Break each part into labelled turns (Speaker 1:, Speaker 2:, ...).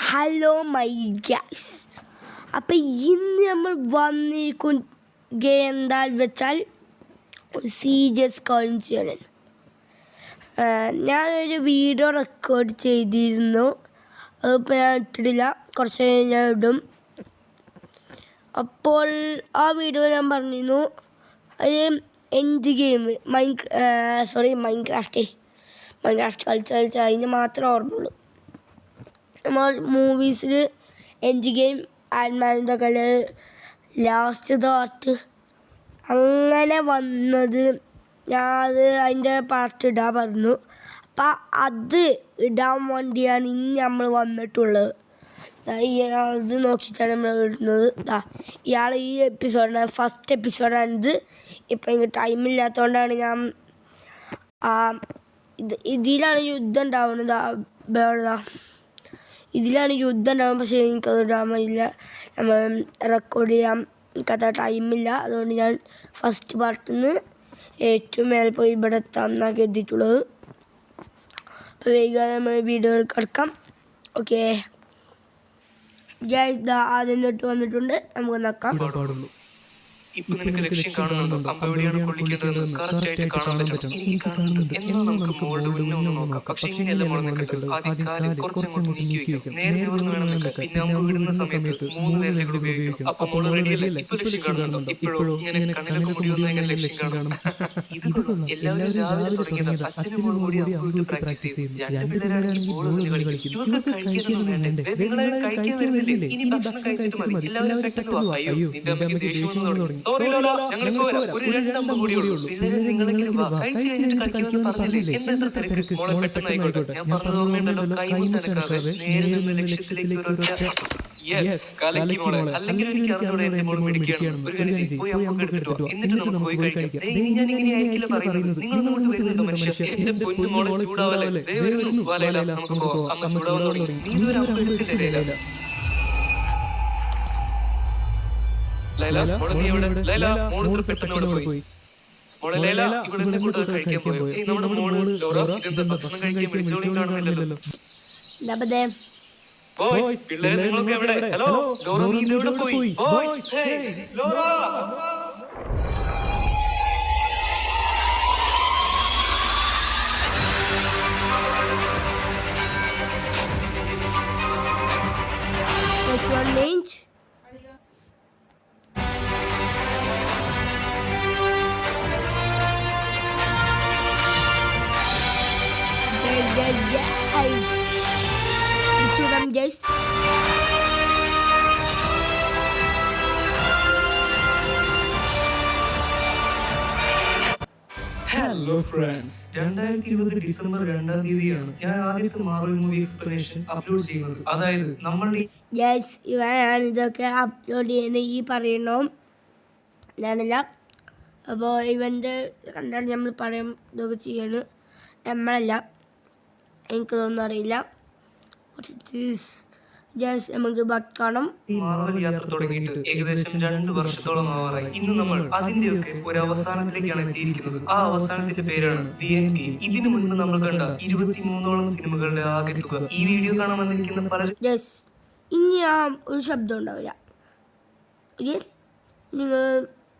Speaker 1: Hello my guys. അപ്പം ഇന്ന് നമ്മൾ വന്നിരിക്കുക എന്താണെന്ന് വെച്ചാൽ സീരിയസ് കാര്യം ചെയ്യണം. ഞാനൊരു വീഡിയോ റെക്കോർഡ് ചെയ്തിരുന്നു. അതിപ്പോൾ ഞാൻ ഇട്ടിട്ടില്ല, കുറച്ച് കഴിഞ്ഞ് ഞാൻ ഇടും. അപ്പോൾ ആ വീഡിയോ ഞാൻ പറഞ്ഞിരുന്നു അത് എൻഡ് ഗെയിം മൈൻക്രാഫ്റ്റ് കളിച്ച് അതിന് മാത്രമേ ഓർമ്മയുള്ളൂ. നമ്മൾ മൂവീസിൽ എൻഡ് ഗെയിം, ആൻഡ്മാൻ്റെ കളി, ലാസ്റ്റ് പാർട്ട് അങ്ങനെ വന്നത് ഞാൻ അതിൻ്റെ പാർട്ട് ഇടാൻ പറഞ്ഞു. അപ്പം അത് ഇടാൻ വേണ്ടിയാണ് ഇന്ന് നമ്മൾ വന്നിട്ടുള്ളത്. ഇത് നോക്കിയിട്ടാണ് നമ്മൾ ഇടുന്നത്. ഇയാൾ ഈ എപ്പിസോഡാണ്, ഫസ്റ്റ് എപ്പിസോഡാണിത്. ഇപ്പം എനിക്ക് ടൈമില്ലാത്തതുകൊണ്ടാണ് ഞാൻ ഇതിലാണ് യുദ്ധം ഉണ്ടാവുന്നത്. ഇതിലാണ് യുദ്ധം ഉണ്ടാകും. പക്ഷേ എനിക്കത് ഇടാൻ കഴിയില്ല, നമ്മൾ റെക്കോർഡ് ചെയ്യാൻ എനിക്കത്ര ടൈമില്ല. അതുകൊണ്ട് ഞാൻ ഫസ്റ്റ് പാർട്ടിൽ നിന്ന് ഏറ്റവും മേലെ പോയി ഇവിടെ എത്താമെന്നാണ് കരുതിയിട്ടുള്ളത്. അപ്പോൾ വൈകാതെ നമ്മൾ വീഡിയോയിൽ കിടക്കാം. ഓക്കെ ഗൈസ്, ആദ്യം തൊട്ട് വന്നിട്ടുണ്ട്, നമുക്ക് നോക്കാം.
Speaker 2: ഇപ്പൊ നിനക്ക് ലക്ഷ്യം കാണുന്നുണ്ടോ? അമ്പ എവിടെയാണ് കൊള്ളിക്കേണ്ടതെന്ന് കറക്റ്റായിട്ട് കാണാൻ പറ്റണം. എനിക്ക് കാണുന്നുണ്ട്. എന്നാൽ നമുക്ക് മോളുടെ മുന്നേ ഒന്ന് നോക്കാം. പക്ഷെ ഇങ്ങനെയല്ല മോൾ നിൽക്കേണ്ടത്. ആദ്യം കാല് കുറച്ചങ്ങോട്ട് നീക്കി വെക്കണം. നേരെ നിവർന്ന് വേണം നിൽക്കാൻ. പിന്നെ അമ്പ വിടുന്ന സമയത്ത് 3 വിരലുകൾ ഉപയോഗിക്കണം. അപ്പൊ മോള് റെഡിയല്ലേ? ഇപ്പൊ ലക്ഷ്യം കാണുന്നുണ്ടോ? ഇപ്പോഴോ ഇങ്ങനെ കണ്ണിലൊക്കെ മുടി വന്ന എങ്ങനെ ലക്ഷ്യം കാണും? ഇത് എല്ലാവരും രാവിലെ തുടങ്ങിയത്. അച്ഛനും മോളും കൂടി അങ്ങോട്ട് പ്രാക്ടീസ് ചെയ്യുന്നു. 2 പിള്ളേരാണെങ്കിൽ ബോൾ കളിക്കും. ഇവർക്ക് കഴിക്കാനൊന്നും വേണ്ടേ? നിങ്ങളെ കഴിക്കാൻ വരുന്നില്ലേ? ഇനി ഭക്ഷണം കഴിച്ചിട്ട് മതി. എല്ലാവരും പെട്ടെന്ന് വാ. അയ്യോ, നിന്റെ അമ്മയ്ക്ക് ദേഷ്യം വന്നു തുടങ്ങി. സോറി ലോല, ഞങ്ങൾക്ക് ഒരു 2 അമ്പ കൂടിയുള്ളൂ. പിള്ളേരെ നിങ്ങളെങ്കിലും വാ. കഴിച്ച് കഴിഞ്ഞിട്ട് കളിക്കുമെന്ന് പറഞ്ഞില്ലേ? എന്താ തിരക്ക്? മോളെ പെട്ടെന്ന് ആയിക്കോട്ടെ. ഞാൻ പറഞ്ഞത് ഓർമ്മയുണ്ടല്ലോ, കൈമുട്ടനക്കാതെ നേരെ നിന്ന് ലക്ഷ്യത്തിലേക്ക് ഒരൊറ്റ. യെസ്, കലക്കി മോളെ. അല്ലെങ്കിൽ എനിക്ക് അറിഞ്ഞൂടെ എന്റെ മോൾ മിടിക്കുകയാണ്. ഒരു കാര്യം ചെയ്യ്, പോയി അമ്പ എടുത്തിട്ട് വാ. എന്നിട്ട് നമുക്ക് പോയി കഴിക്കാം. ഞാൻ ഇങ്ങനെ ആയിരിക്കില്ല പറയുന്നത്. നിങ്ങളൊന്നും കൊണ്ട് വരുന്നുണ്ടോ മനുഷ്യ? എന്റെ പൊന്നു മോളെ ചൂടാവല്ലേ? വരുന്നു. വാലയില, നമുക്ക് പോവാം. അമ്മ ചൂടാവാൻ തുടങ്ങി. നീ ഇതൊരു അമ്പ എടുത്തില്ലേ ലൈല? ലൈല, മോളെ നീ എവിടെ? ലൈല, മോള് പെട്ടെന്ന് അവിടെ പോയി. മോളെ ലൈല, ഇവിടെ നിന്ന് കൂട്ടുകാർ കഴിക്കാൻ പോയോ? നമ്മുടെ മോള് ലോറ, ഇതെന്താ ഭക്ഷണം കഴിക്കാൻ വിളിച്ചോളി കാണുന്നില്ലല്ലോ. ബോയ്സ്, പിള്ളേരെ നിങ്ങളൊക്കെ എവിടെ? ഹലോ ലോറ, നീ ഇതെവിടെ പോയി? Boys, hey Laura.
Speaker 1: Guys,
Speaker 2: hello friends, 2020 December 2-ാം തീയതിയാണ് ഞാൻ ആദ്യത്തെ മാർവൽ മൂവി എക്സ്പ്ലനേഷൻ അപ്ലോഡ് ചെയ്യുന്നത്. അതായത് നമ്മളുടെ
Speaker 1: ഇവനാണ് ഇതൊക്കെ അപ്ലോഡ് ചെയ്യുന്നത്, ഈ പറയണോ ഞാനല്ല. അപ്പോൾ ഇവൻ്റെ കണ്ടാണ് നമ്മൾ പറയും ഇതൊക്കെ ചെയ്യണം. നമ്മളല്ല, എനിക്കതൊന്നും അറിയില്ല. നമുക്ക് ബാക്കി കാണാം.
Speaker 2: ഈ മാർവൽ യാത്ര തുടങ്ങിയിട്ട് ഏകദേശം 2 വർഷത്തോളം ആവാറായി. ഇന്ന് നമ്മൾ അതിന്റെയൊക്കെ ഒരു അവസാനത്തിലേക്കാണ് എത്തിയിരിക്കുന്നത്. ആ അവസാനത്തിന്റെ പേരാണ് ദി എൻഡ് ഗെയിം. ഇതിനു മുൻപ് നമ്മൾ കണ്ട 23ഓളം സിനിമകളുടെ ആകെ തുക. ഈ വീഡിയോ കാണാൻ വന്നിരിക്കുന്ന പലരും
Speaker 1: ഇനി ആ ഒരു ശബ്ദം ഉണ്ടാവില്ല.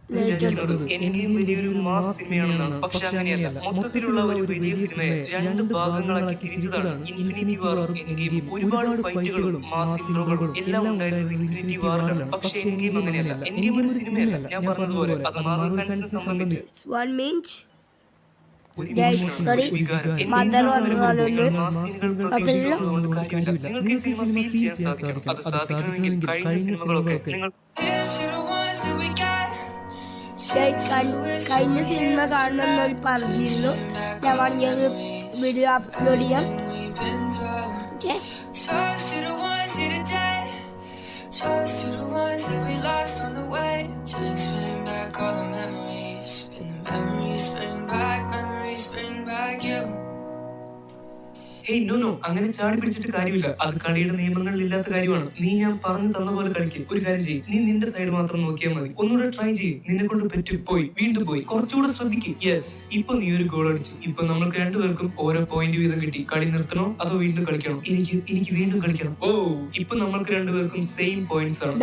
Speaker 1: നിങ്ങൾ
Speaker 2: വലിയൊരു മാസ് സിനിമയാണെന്നാണ്. പക്ഷെ അങ്ങനെയല്ല. മൊത്തത്തിലുള്ള ഒരു വലിയ സിനിമയെ 2 ഭാഗങ്ങളാക്കി തിരിച്ചതാണ് ഇൻഫിനിറ്റി വാറും എൻഡ് ഗെയിമും. ഒരുപാട് ഫൈറ്റുകളും മാസ് ഇൻട്രോകളും എല്ലാം ഉണ്ടായിരുന്നത് ഇൻഫിനിറ്റി വാറിലാണ്. പക്ഷെ എൻഡ് ഗെയിം അങ്ങനെയല്ല. എൻഡ് ഗെയിം ഒരു സിനിമയല്ല. ഞാൻ പറഞ്ഞതുപോലെ അത് മാർവൽ ഫാൻസിനെ സംബന്ധിച്ച്
Speaker 1: കഴിഞ്ഞ സിനിമ കാണണമെന്ന് പറഞ്ഞിരുന്നു. ഞാൻ വേണമെങ്കിൽ വീഡിയോ അപ്ലോഡ് ചെയ്യാം.
Speaker 2: ഹേയ് നോ അങ്ങനെ ചാടി പിടിച്ചിട്ട് കാര്യമില്ല. അത് കളിയുടെ നിയമങ്ങളിൽ ഇല്ലാത്ത കാര്യമാണ്. നീ ഞാൻ പറഞ്ഞു തന്ന പോലെ കളിക്കും. ഒരു കാര്യം ചെയ്യ്, നീ നിന്റെ സൈഡ് മാത്രം നോക്കിയാൽ മതി. ഒന്നുകൂടെ ട്രൈ ചെയ്യ്. നിന്നെ കൊണ്ട് പറ്റും. പോയി വീണ്ടും പോയി കുറച്ചുകൂടെ ശ്രദ്ധിക്കും. യെസ്, ഇപ്പൊ നീ ഒരു ഗോൾ അടിച്ചു. ഇപ്പൊ നമ്മൾക്ക് രണ്ടുപേർക്കും ഓരോ പോയിന്റ് വീതം കിട്ടി. കളി നിർത്തണോ അതോ വീണ്ടും കളിക്കണോ? എനിക്ക് വീണ്ടും കളിക്കണം. ഓ, ഇപ്പൊ നമ്മൾക്ക് രണ്ടുപേർക്കും സെയിം പോയിന്റ്സ് ആണ്.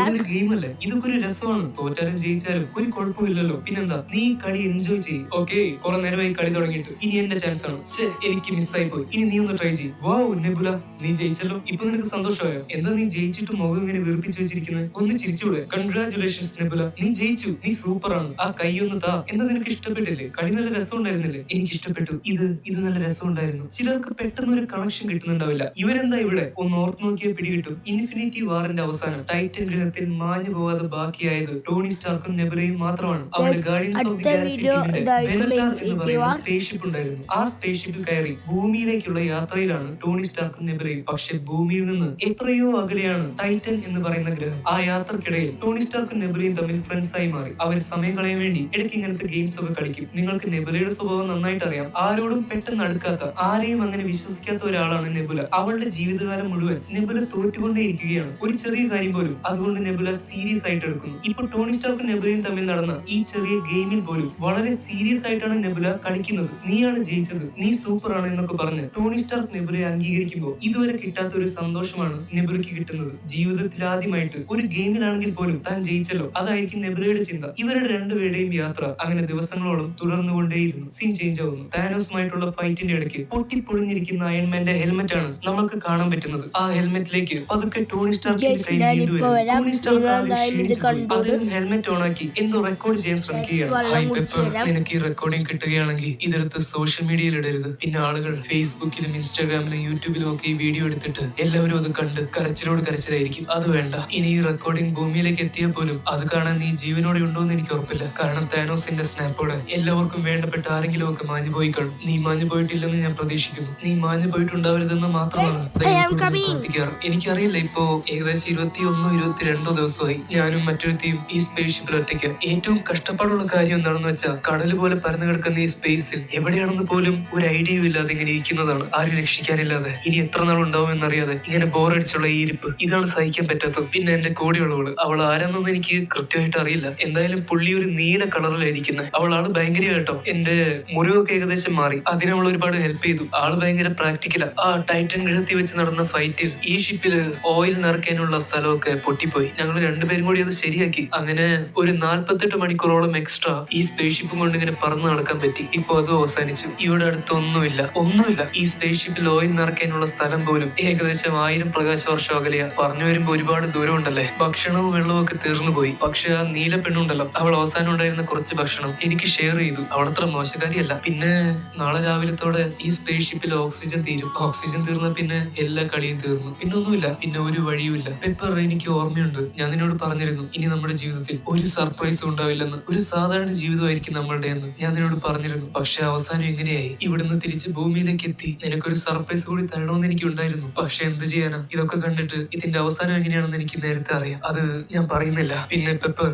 Speaker 2: ഇത് ഗെയിം അല്ലേ, ഇതൊക്കെ ഒരു രസമാണ്. തോറ്റാലും ജയിച്ചാലും ഒരു കുഴപ്പമില്ലല്ലോ. പിന്നെന്താ, നീ കളി എൻജോയ് ചെയ്യ്. ഓക്കെ, കുറെ നേരമായി കളി തുടങ്ങിയിട്ട്. ഇനി എന്റെ ചാൻസ് ആണ്. എനിക്ക് മിസ്സായി പോയി. ഇനി നീ ഒന്ന് ട്രൈ ചെയ്യ്. വാവ് നെബുല, നീ ജയിച്ചല്ലോ. ഇപ്പൊ നിനക്ക് സന്തോഷമായോ? എന്താ നീ ജയിച്ചിട്ട് മുഖം ഇങ്ങനെ വീർപ്പിച്ചു വെച്ചിരിക്കുന്നത്? ഒന്ന് ചിരിച്ചൂടെ? കൺഗ്രാറ്റുലേഷൻസ് നെബുല, നീ ജയിച്ചു. നീ സൂപ്പർ ആണ്. ആ കൈ ഒന്ന് താ. എന്താ നിനക്ക് ഇഷ്ടപ്പെട്ടില്ലേ? കളി നല്ല രസം ഉണ്ടായിരുന്നില്ലേ? എനിക്ക് ഇഷ്ടപ്പെട്ടു. ഇത് നല്ല രസം ഉണ്ടായിരുന്നു. ചിലർക്ക് പെട്ടെന്ന് ഒരു കണക്ഷൻ കിട്ടുന്നുണ്ടാവില്ല. ഇവരെന്താ ഇവിടെ? ഒന്ന് ഓർത്ത് നോക്കിയാൽ പിടികിട്ടും. ഇൻഫിനിറ്റി വാറിന്റെ അവസാനം ടൈറ്റൻ ഗ്രഹത്തിൽ മാഞ്ഞു പോവാതെ ബാക്കിയായത് ടോണി സ്റ്റാർക്കും നെബുലയും മാത്രമാണ്. അവരുടെ ഗാർഡിയൻസ് ഓഫ് ദി ഗാലക്സി ടീമിന്റെ ബെനറ്റാർ എന്ന് പറയുന്ന സ്പേസ്ഷിപ്പ് ഉണ്ടായിരുന്നു. ആ സ്പേസ്ഷിപ്പിൽ കയറി ഭൂമിയിലേക്കുള്ള യാത്രയിലാണ് ടോണി സ്റ്റാർക്കും നെബുലയും. പക്ഷെ ഭൂമിയിൽ നിന്ന് എത്രയോ അകലെയാണ് ടൈറ്റൻ എന്ന് പറയുന്ന ഗ്രഹം. ആ യാത്രക്കിടയിൽ ടോണി സ്റ്റാർക്കും നെബുലയും തമ്മിൽ ഫ്രണ്ട്സ് ആയി മാറി. അവർ സമയം കളയാൻ വേണ്ടി ഇടയ്ക്ക് ഇങ്ങനത്തെ ഗെയിംസ് ഒക്കെ കളിക്കും. നിങ്ങൾക്ക് നെബുലയുടെ സ്വഭാവം നന്നായിട്ട് അറിയാം. ആരോടും പെട്ടെന്ന് അടുക്കാത്ത, ആരെയും അങ്ങനെ വിശ്വസിക്കാത്ത ഒരാളാണ് നെബുല. അവളുടെ ജീവിതകാലം മുഴുവൻ നെബുല തോറ്റുകൊണ്ടേയിരിക്കുകയാണ്, ഒരു ചെറിയ കാര്യം പോലും. അതുകൊണ്ട് നെബുല സീരിയസ് ആയിട്ട് എടുക്കുന്നു. ഇപ്പൊ ടോണി സ്റ്റാർക്കും നെബുലയും തമ്മിൽ നടന്ന ഈ ചെറിയ ഗെയിമിൽ പോലും വളരെ സീരിയസ് ആയിട്ടാണ് നെബുല കളിക്കുന്നത്. നീയാണ് ജയിച്ചത്, നീ സൂപ്പർ ആണ് എന്നൊക്കെ പറഞ്ഞ് ടോണി സ്റ്റാർക്ക് നെബുലയെ അംഗീകരിക്കുമ്പോൾ ഇതുവരെ കിട്ടാത്ത ഒരു സന്തോഷമാണ് നെബുലയ്ക്ക് കിട്ടുന്നത്. ജീവിതത്തിൽ ആദ്യമായിട്ട് ഒരു ഗെയിമിലാണെങ്കിൽ പോലും താൻ ജയിച്ചല്ലോ, അതായിരിക്കും നെബുലയുടെ ചിന്ത. ഇവരുടെ രണ്ടുപേരുടെയും യാത്ര അങ്ങനെ ദിവസങ്ങളോളം തുടർന്നുകൊണ്ടേയിരുന്നു. സീൻ ചേഞ്ച് ആവുന്നു. താനോസുമായിട്ടുള്ള ഫൈറ്റിന്റെ ഇടയ്ക്ക് പൊട്ടിപ്പൊളിഞ്ഞിരിക്കുന്ന അയൺമാന്റെ ഹെൽമെറ്റ് ആണ് നമുക്ക് കാണാൻ പറ്റുന്നത്. ആ ഹെൽമെറ്റിലേക്ക് പതുക്കെ ടോണി സ്റ്റാർക്കിന്റെ കൈ വീണ്ടുവരും. ടോണി സ്റ്റാർക്ക് ഹെൽമെറ്റ് ഓണാക്കി എന്തോ റെക്കോർഡ് ചെയ്യാൻ ശ്രമിക്കുകയാണ്. ഹായ് പെപ്പർ, നിനക്ക് ഈ റെക്കോർഡിംഗ് കിട്ടുകയാണെങ്കിൽ ഇതെടുത്ത് സോഷ്യൽ മീഡിയയിൽ ഇടരുത്. പിന്നെ ആളുകൾ ഫേസ്ബുക്കിലും ഇൻസ്റ്റാഗ്രാമിലും യൂട്യൂബിലും ഒക്കെ ഈ വീഡിയോ എടുത്തിട്ട് എല്ലാവരും അത് കണ്ട് കരച്ചിലോട് കരച്ചിലായിരിക്കും. അത് വേണ്ട. ഇനി ഈ റെക്കോർഡിംഗ് ഭൂമിയിലേക്ക് എത്തിയാൽ പോലും അത് കാണാൻ നീ ജീവനോടെ ഉണ്ടോ എന്ന് എനിക്ക് ഉറപ്പില്ല. കാരണം താനോസിന്റെ സ്നാപ്പോടെ എല്ലാവർക്കും വേണ്ടപ്പെട്ട ആരെങ്കിലും ഒക്കെ മാഞ്ഞു പോയി കാണും. നീ മാഞ്ഞു പോയിട്ടില്ലെന്ന് ഞാൻ പ്രതീക്ഷിക്കുന്നു. നീ മാഞ്ഞു പോയിട്ടുണ്ടാവരുതെന്ന് മാത്രമാണ് പ്രാർത്ഥിക്കാറ്. എനിക്കറിയില്ല, ഇപ്പോ ഏകദേശം 21-22 ദിവസമായി ഞാനും മറ്റൊരുത്തിയും ഈ സ്പേസ് ഷിപ്പിൽ ഒറ്റയ്ക്ക്. ഏറ്റവും കഷ്ടപ്പാടുള്ള കാര്യം എന്താണെന്ന് വെച്ചാൽ കടല് പോലെ പരന്നു കിടക്കുന്ന ഈ സ്പേസിൽ എവിടെയാണെന്ന് പോലും ഒരു ഐഡിയയും ഇല്ലാതെ ഇങ്ങനെ ഇരിക്കുന്നതാണ്. ആരും രക്ഷിക്കാനില്ലാതെ ഇനി എത്ര നാൾ ഉണ്ടാവും എന്നറിയാതെ ഇങ്ങനെ ബോറടിച്ചുള്ള ഈ ഇരിപ്പ്, ഇതാണ് സഹിക്കാൻ പറ്റാത്തത്. പിന്നെ എന്റെ കൂടെയുള്ളവള്, അവൾ ആരാന്നൊന്നും എനിക്ക് കൃത്യമായിട്ട് അറിയില്ല. എന്തായാലും പുള്ളി ഒരു നീല കളറിലായിരിക്കുന്നത്. അവളാണ് ഭയങ്കര കേട്ടോ. എന്റെ മുറിവൊക്കെ ഏകദേശം മാറി. അതിന് അവൾ ഒരുപാട് ഹെൽപ്പ് ചെയ്തു. ആള് ഭയങ്കര പ്രാക്ടിക്കലാ. ആ ടൈറ്റൻ ഗ്രഹത്തിൽ വെച്ച് നടന്ന ഫൈറ്റിൽ ഈ ഷിപ്പില് ഓയിൽ നിറയ്ക്കാനുള്ള സ്ഥലമൊക്കെ പൊട്ടിപ്പോയി. ഞങ്ങൾ രണ്ടുപേരും കൂടി അത് ശരിയാക്കി. അങ്ങനെ ഒരു 48 മണിക്കൂറോളം എക്സ്ട്രാ ഈ സ്പേസ് ഷിപ്പും കൊണ്ട് ഇങ്ങനെ പറന്ന് നടക്കാൻ പറ്റി. ഇപ്പൊ അതും അവസാനിച്ചു. ഇവിടെ അടുത്ത് ഒന്നുമില്ല. ഈ സ്പേസ് ഷിപ്പിൽ ഓയിൽ നിറയ്ക്കാനുള്ള സ്ഥലം പോലും ഏകദേശം 1000 പ്രകാശ വർഷം അകലെയാ. പറഞ്ഞു വരുമ്പോ ഒരുപാട് ദൂരം ഉണ്ടല്ലേ. ഭക്ഷണവും വെള്ളവും ഒക്കെ തീർന്നു പോയി. പക്ഷെ ആ നീല പെണ്ണുണ്ടല്ലോ, അവൾ അവസാനം ഉണ്ടായിരുന്ന കുറച്ച് ഭക്ഷണം എനിക്ക് ഷെയർ ചെയ്തു. അവളത്ര മോശക്കാരിയല്ല. പിന്നെ നാളെ രാവിലത്തോടെ ഈ സ്പേസ് ഷിപ്പിൽ ഓക്സിജൻ തീരും. ഓക്സിജൻ തീർന്ന പിന്നെ എല്ലാ കളിയും തീർന്നു. പിന്നെ ഒന്നുമില്ല, പിന്നെ ഒരു വഴിയുമില്ല. പെപ്പർ, എനിക്ക് ഓർമ്മയുണ്ട്, ഞാൻ നിന്നോട് പറഞ്ഞിരുന്നു ഇനി നമ്മുടെ ജീവിതത്തിൽ ഒരു സർപ്രൈസും ഉണ്ടാവില്ലെന്ന്. ഒരു സാധാരണ ജീവിതമായിരിക്കും നമ്മളുടെ എന്ന് ഞാൻ നിന്നോട് പറഞ്ഞിരുന്നു. പക്ഷെ അവസാനം എങ്ങനെയായി? ഇവിടുന്ന് തിരിച്ച് ഭൂമിയിലേക്ക് എത്തി നിനക്കൊരു സർപ്രൈസ് കൂടി തരണമെന്ന് എനിക്ക് ഉണ്ടായിരുന്നു. പക്ഷെ എന്ത് ചെയ്യാനാ? ഇതൊക്കെ കണ്ടിട്ട് ഇതിന്റെ അവസാനം എങ്ങനെയാണെന്ന് എനിക്ക് നേരത്തെ അറിയാം. അത് ഞാൻ പറയുന്നില്ല. പിന്നെ പെപ്പർ,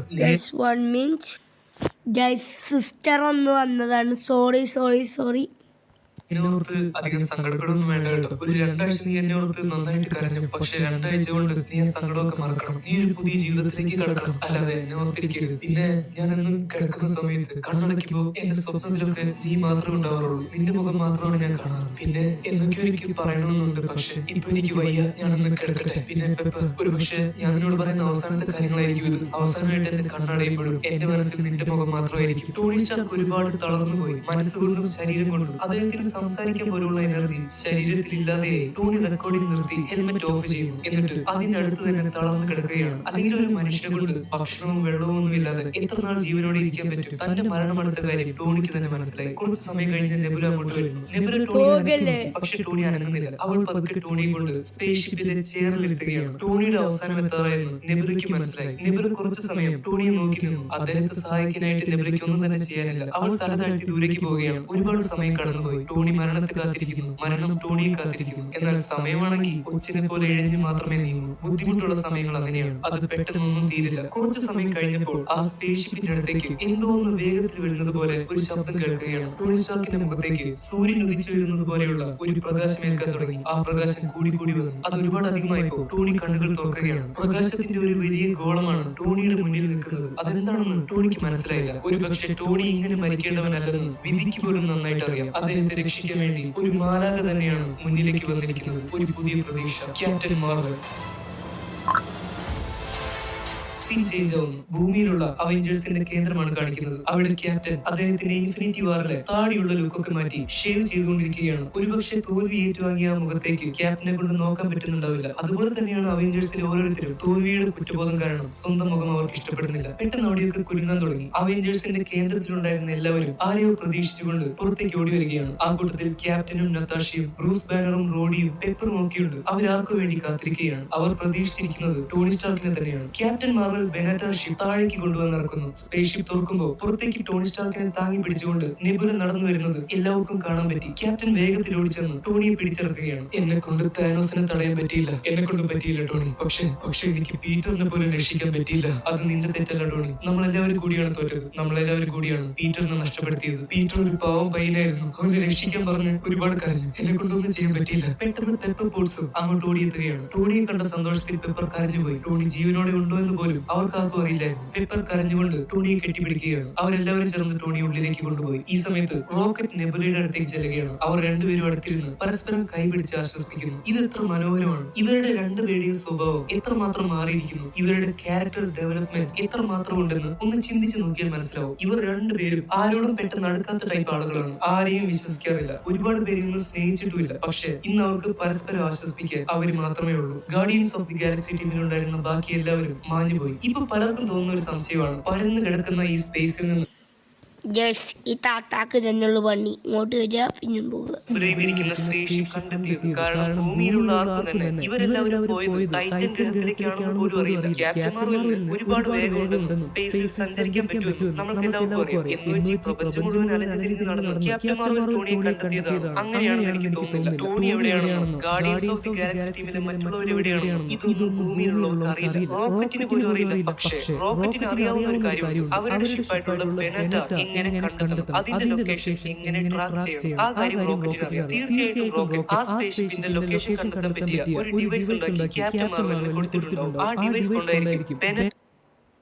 Speaker 1: സിസ്റ്റർ ഒന്ന് വന്നതാണ്. സോറി.
Speaker 2: എന്നോർത്ത് അധികം സങ്കടപ്പെടുന്നു വേണ്ട കേട്ടോ. ഒരു 2 ആഴ്ച നീ എന്നോർത്ത് നന്നായിട്ട് കരഞ്ഞു. പക്ഷെ 2 ആഴ്ച കൊണ്ട് നീ ആ സങ്കടമൊക്കെ മറക്കണം. നീ ഒരു പുതിയ ജീവിതത്തിലേക്ക് കടക്കണം, അല്ലാതെ എന്നെ ഓർത്തിരിക്കരുത്. പിന്നെ ഞാൻ എന്നും കിടക്കുന്ന സമയത്ത് കണ്ണടയ്ക്കുമ്പോ എന്റെ സ്വപ്നത്തിലൊക്കെ നീ മാത്രമേ ഉണ്ടാവാറുള്ളൂ. നിന്റെ മുഖം മാത്രമാണ് ഞാൻ കാണാറ്. പിന്നെ എന്തൊക്കെയോ എനിക്ക് പറയണമെന്നുണ്ട്, പക്ഷെ ഇപ്പൊ എനിക്ക് വയ്യ. ഞാനൊന്ന് കിടക്കട്ടെ. പിന്നെ പെപ്പർ, ഒരു പക്ഷെ ഞാൻ നിന്നോട് പറയുന്ന അവസാനത്തെ കാര്യങ്ങളായിരിക്കും ഇത്. അവസാനമായിട്ട് എന്റെ കണ്ണടയുമ്പോഴും എന്റെ മനസ്സിൽ നിന്റെ മുഖം മാത്രമായിരിക്കും. ടോണി സ്റ്റാർക്ക് ഒരുപാട് തളർന്നു പോയി, മനസ്സുകൊണ്ടും ശരീരം കൊണ്ടും. അദ്ദേഹത്തിന് സംസാരിക്കാൻ പോലുള്ള എനർജി ശരീരത്തിൽ ഇല്ലാതെ ടോണി റെക്കോർഡിംഗ് നിർത്തി ഹെൽമെറ്റ് ഓഫ് ചെയ്യുന്നു. എന്നിട്ട് അതിന്റെ അടുത്ത് തന്നെ തളർന്നു കിടക്കുകയാണ്. അല്ലെങ്കിൽ ഒരു മനുഷ്യനെ കൊണ്ട് ഭക്ഷണവും വെള്ളവും ഒന്നും ഇല്ലാതെ എത്ര നാൾ ജീവനോടെ ഇരിക്കാൻ പറ്റും? തന്റെ മരണമെടുത്ത കാര്യം ടോണിക്ക് തന്നെ മനസ്സിലായി. കുറച്ച് സമയം കഴിഞ്ഞ് നെബുല അങ്ങോട്ട് വരുന്നു. നെബുല ടോണി, പക്ഷെ ടോണി അനങ്ങുന്നില്ല. അവൾ പതുക്കെ ടോണിയെ കൊണ്ട് സ്പേസ് ഷിപ്പിലെ ചെയറിലിരുത്തുകയാണ്. ടോണിയുടെ അവസാനം എത്താറായിരുന്നു നെബുലയ്ക്ക് മനസ്സിലായി. നെബുല കുറച്ച് സമയം ടോണിയെ നോക്കി നിന്നു. അദ്ദേഹത്തെ സഹായിക്കാനായിട്ട് നെബുലയ്ക്ക് ഒന്നും തന്നെ ചെയ്യാനില്ല. അവൾ തല താഴ്ത്തി ദൂരേക്ക് പോവുകയാണ്. ഒരുപാട് സമയം കടന്നുപോയി. ടോണി ടോണി മരണത്തെ കാത്തിരിക്കുന്നു, മരണം ടോണിയെ കാത്തിരിക്കുന്നു. എന്നാൽ സമയമാണെങ്കിൽ കൊച്ചിനെ പോലെ എഴുതി മാത്രമേ നീങ്ങൂ. ബുദ്ധിമുട്ടുള്ള സമയങ്ങൾ അങ്ങനെയാണ്, അത് പെട്ടെന്നൊന്നും തീരില്ല. കുറച്ചു സമയം കഴിഞ്ഞപ്പോൾ ആ സ്പേസ്ഷിപ്പിന്റെ അടുത്തേക്ക് എന്തോ ഒന്ന് വേഗത്തിൽ വീഴുന്നത് പോലെ ഒരു ശബ്ദം കേൾക്കുകയാണ്. ടോണി സ്റ്റാർക്കിന്റെ മുഖത്തേക്ക് സൂര്യൻ ഉദിച്ചു വീഴുന്നത് പോലെയുള്ള ഒരു പ്രകാശം ഏൽക്കാൻ തുടങ്ങി. ആ പ്രകാശം കൂടി കൂടി വന്നു. അത് ഒരുപാട് അധികമായപ്പോൾ ടോണി കണ്ണുകൾ തുറക്കുകയാണ്. പ്രകാശത്തിന്റെ ഒരു വലിയ ഗോളമാണ് ടോണിയുടെ മുന്നിൽ നിൽക്കുന്നത്. അതെന്താണെന്ന് ടോണിക്ക് മനസ്സിലായില്ല. ഒരുപക്ഷെ ടോണി ഇങ്ങനെ മരിക്കേണ്ടവനല്ലെന്ന് വിധിക്ക് പോലും നന്നായിട്ട് അറിയാം. അദ്ദേഹത്തെ രക്ഷിക്കാൻ വേണ്ടി ഒരു മാലാഖ തന്നെയാണ് മുന്നിലേക്ക് വന്നിരിക്കുന്നത്. ഒരു പുതിയ പ്രതീക്ഷ, ക്യാപ്റ്റൻ മാർവൽ. ഭൂമിയിലുള്ള അവഞ്ചേഴ്സിന്റെ കേന്ദ്രമാണ് കാണിക്കുന്നത്. അവിടെ ക്യാപ്റ്റൻ അദ്ദേഹത്തിന്റെ ഇൻഫിനിറ്റി വാറിലെ താടിയുള്ള ലുക്കൊക്കെ മാറ്റി ഷേവ് ചെയ്തുകൊണ്ടിരിക്കുകയാണ്. ഒരുപക്ഷെ തോൽവി ഏറ്റുവാങ്ങിയ ആ മുഖത്തേക്ക് ക്യാപ്റ്റനെ കൊണ്ട് നോക്കാൻ പറ്റുന്നുണ്ടാവില്ല. അതുപോലെ തന്നെയാണ് അവഞ്ചേഴ്സിലെ ഓരോരുത്തരും തോൽവിയുടെ കുറ്റബോധം കാരണം സ്വന്തം മുഖം അവർക്ക് ഇഷ്ടപ്പെടുന്നില്ല. പെട്ടെന്ന് അവിടെയൊക്കെ കുലുങ്ങാൻ തുടങ്ങി. അവഞ്ചേഴ്സിന്റെ കേന്ദ്രത്തിലുണ്ടായിരുന്ന എല്ലാവരും ആരെയോ പ്രതീക്ഷിച്ചുകൊണ്ട് പുറത്തേക്ക് ഓടി വരികയാണ്. ആ കൂട്ടത്തിൽ ക്യാപ്റ്റനും നതാഷയും ബ്രൂസ് ബാനറും റോഡിയും പെപ്പറും ഒക്കെയുണ്ട്. അവരാർക്കു വേണ്ടി കാത്തിരിക്കുകയാണ്. അവർ പ്രതീക്ഷിച്ചിരിക്കുന്നത് ടോണി സ്റ്റാർക്കിനെ തന്നെയാണ്. ക്യാപ്റ്റൻ മാർവൽ ബെനറ്റ ഷിപ്പ് താഴേക്ക് കൊണ്ടുവന്ന് ഇറക്കുന്നു. സ്പേസ് ഷിപ്പ് തുറക്കുമ്പോൾ പുറത്തേക്ക് ടോണി സ്റ്റാർക്കിനെ താങ്ങി പിടിച്ചുകൊണ്ട് നെബുല നടന്നു വരുന്നത് എല്ലാവർക്കും കാണാൻ പറ്റി. ക്യാപ്റ്റൻ വേഗത്തിൽ ഓടിച്ചെന്ന് ടോണിയെ പിടിച്ചിറക്കുകയാണ്. എന്നെ കൊണ്ട് താനോസിനെ തടയാൻ പറ്റിയില്ല, എന്നെ കൊണ്ട് പറ്റിയില്ല ടോണി. പക്ഷെ എനിക്ക് പീറ്ററിനെ പോലും രക്ഷിക്കാൻ പറ്റിയില്ല. അത് നിന്റെ തെറ്റല്ല ടോണി. നമ്മളെല്ലാവരും കൂടിയാണ് തോറ്റത്. നമ്മളെല്ലാവരും കൂടിയാണ് പീറ്ററിനെ നഷ്ടപ്പെടുത്തിയത്. പീറ്റർ ഒരു പാവം പയ്യനായിരുന്നു. അവനെ രക്ഷിക്കാൻ പറഞ്ഞ് ഒരുപാട് കരഞ്ഞു. എന്നെ കൊണ്ടൊന്നും ചെയ്യാൻ പറ്റിയില്ല. പെട്ടെന്ന് പെപ്പർ പോട്സ് അങ്ങോട്ട് ഓടിയെത്തുകയാണ്. ടോണിയെ കണ്ട സന്തോഷത്തിൽ പെപ്പർ കരഞ്ഞുപോയി. ടോണി ജീവനോടെ ഉണ്ടോ എന്ന് പോലും അവർക്കാർക്കും അറിയില്ലായിരുന്നു. പെപ്പർ കരഞ്ഞുകൊണ്ട് ടോണിയെ കെട്ടിപ്പിടിക്കുകയാണ്. അവരെല്ലാവരും ചേർന്ന് ടോണിയെ ഉള്ളിലേക്ക് കൊണ്ടുപോയി. ഈ സമയത്ത് റോക്കറ്റ് നെബുലയുടെ അടുത്തേക്ക് ചെല്ലുകയാണ്. അവർ രണ്ടുപേരും അടുത്തിരുന്ന് പരസ്പരം കൈപിടിച്ച് ആശ്വസിപ്പിക്കുന്നു. ഇത് എത്ര മനോഹരമാണ്. ഇവരുടെ രണ്ടുപേരുടെയും സ്വഭാവം എത്രമാത്രം മാറിയിരിക്കുന്നു. ഇവരുടെ ക്യാരക്ടർ ഡെവലപ്മെന്റ് എത്രമാത്രം ഉണ്ടെന്ന് ഒന്ന് ചിന്തിച്ച് നോക്കിയാൽ മനസ്സിലാവും. ഇവർ രണ്ടുപേരും ആരോടും പെട്ടെന്ന് അടുക്കാത്ത ടൈപ്പ് ആളുകളാണ്. ആരെയും വിശ്വസിക്കാറില്ല. ഒരുപാട് പേരെയൊന്നും സ്നേഹിച്ചിട്ടുമില്ല. പക്ഷെ ഇന്ന് അവർക്ക് പരസ്പരം ആശ്വസിപ്പിക്കാൻ അവർ മാത്രമേ ഉള്ളൂ. ഗാർഡിയൻസ് ഓഫ് ദി ഗാലക്സി ടീമിലുണ്ടായിരുന്ന ബാക്കി എല്ലാവരും മാഞ്ഞുപോയി. ഇപ്പൊ പലർക്കും തോന്നുന്ന ഒരു സംശയമാണ്, പരന്നു കിടക്കുന്ന ഈ സ്പേസിൽ നിന്ന്
Speaker 1: യെസ്, ഈ താത്താക്ക് തന്നെയുള്ള പണി. ഇങ്ങോട്ട് വരിക, പിന്നും പോകുക.
Speaker 2: കണ്ടെത്തിയത് കാരണം ഭൂമിയിലുള്ള ആർക്കും തന്നെ ഇവരെല്ലാവരും പോയത് ടൈറ്റൻ ഗ്രഹത്തിലേക്കാണെന്ന് പോലും അറിയില്ല. ക്യാപ്റ്റൻ മാർവലിന് ഒരുപാട് വേഗമുണ്ടെന്നും സ്പേസിൽ സഞ്ചരിക്കാൻ പറ്റുമെന്നും നമ്മൾക്ക് എല്ലാവർക്കും അറിയാം. എന്ന് വെച്ച് പ്രപഞ്ചം മുഴുവൻ അലഞ്ഞിരിഞ്ഞ് നടന്നത് ക്യാപ്റ്റൻ മാർവൽ ടോണിയെ കണ്ടെത്തിയതാണ്. അങ്ങനെയാണെന്ന് എനിക്ക് തോന്നുന്നില്ല. ടോണി എവിടെയാണെന്നും ഗാർഡിയൻസ് ഓഫ് ദി ഗാലക്സി ടീമിലെ മറ്റുള്ളവർ എവിടെയാണെന്നും ഇതൊന്നും ഭൂമിയിലുള്ളവർക്ക് അറിയില്ല. റോക്കറ്റിന് പോലും അറിയില്ല. പക്ഷേ റോക്കറ്റിന് അറിയാവുന്ന ഒരു കാര്യമുണ്ട്. അവരുടെ ഷിപ്പായിട്ടുള്ള ബെനറ്റ എങ്ങനെ കണ്ടെത്തണം, അതിന്റെ ലൊക്കേഷൻ എങ്ങനെ ട്രാക്ക് ചെയ്യണം, ആ കാര്യം റോക്കറ്റിന് അറിയാം. തീർച്ചയായിട്ടും റോക്കറ്റ് ആ സ്പേസ്ഷിപ്പിന്റെ ലൊക്കേഷൻ കണ്ടെത്താൻ പറ്റിയ ഒരു ഡിവൈസ് ഉണ്ടാക്കി ക്യാപ്റ്റൻ മാർവലിന് കൊടുത്തിട്ടുണ്ടാവും. ആ ഡിവൈസ് കൊണ്ടായിരിക്കും ബെനറ്റ്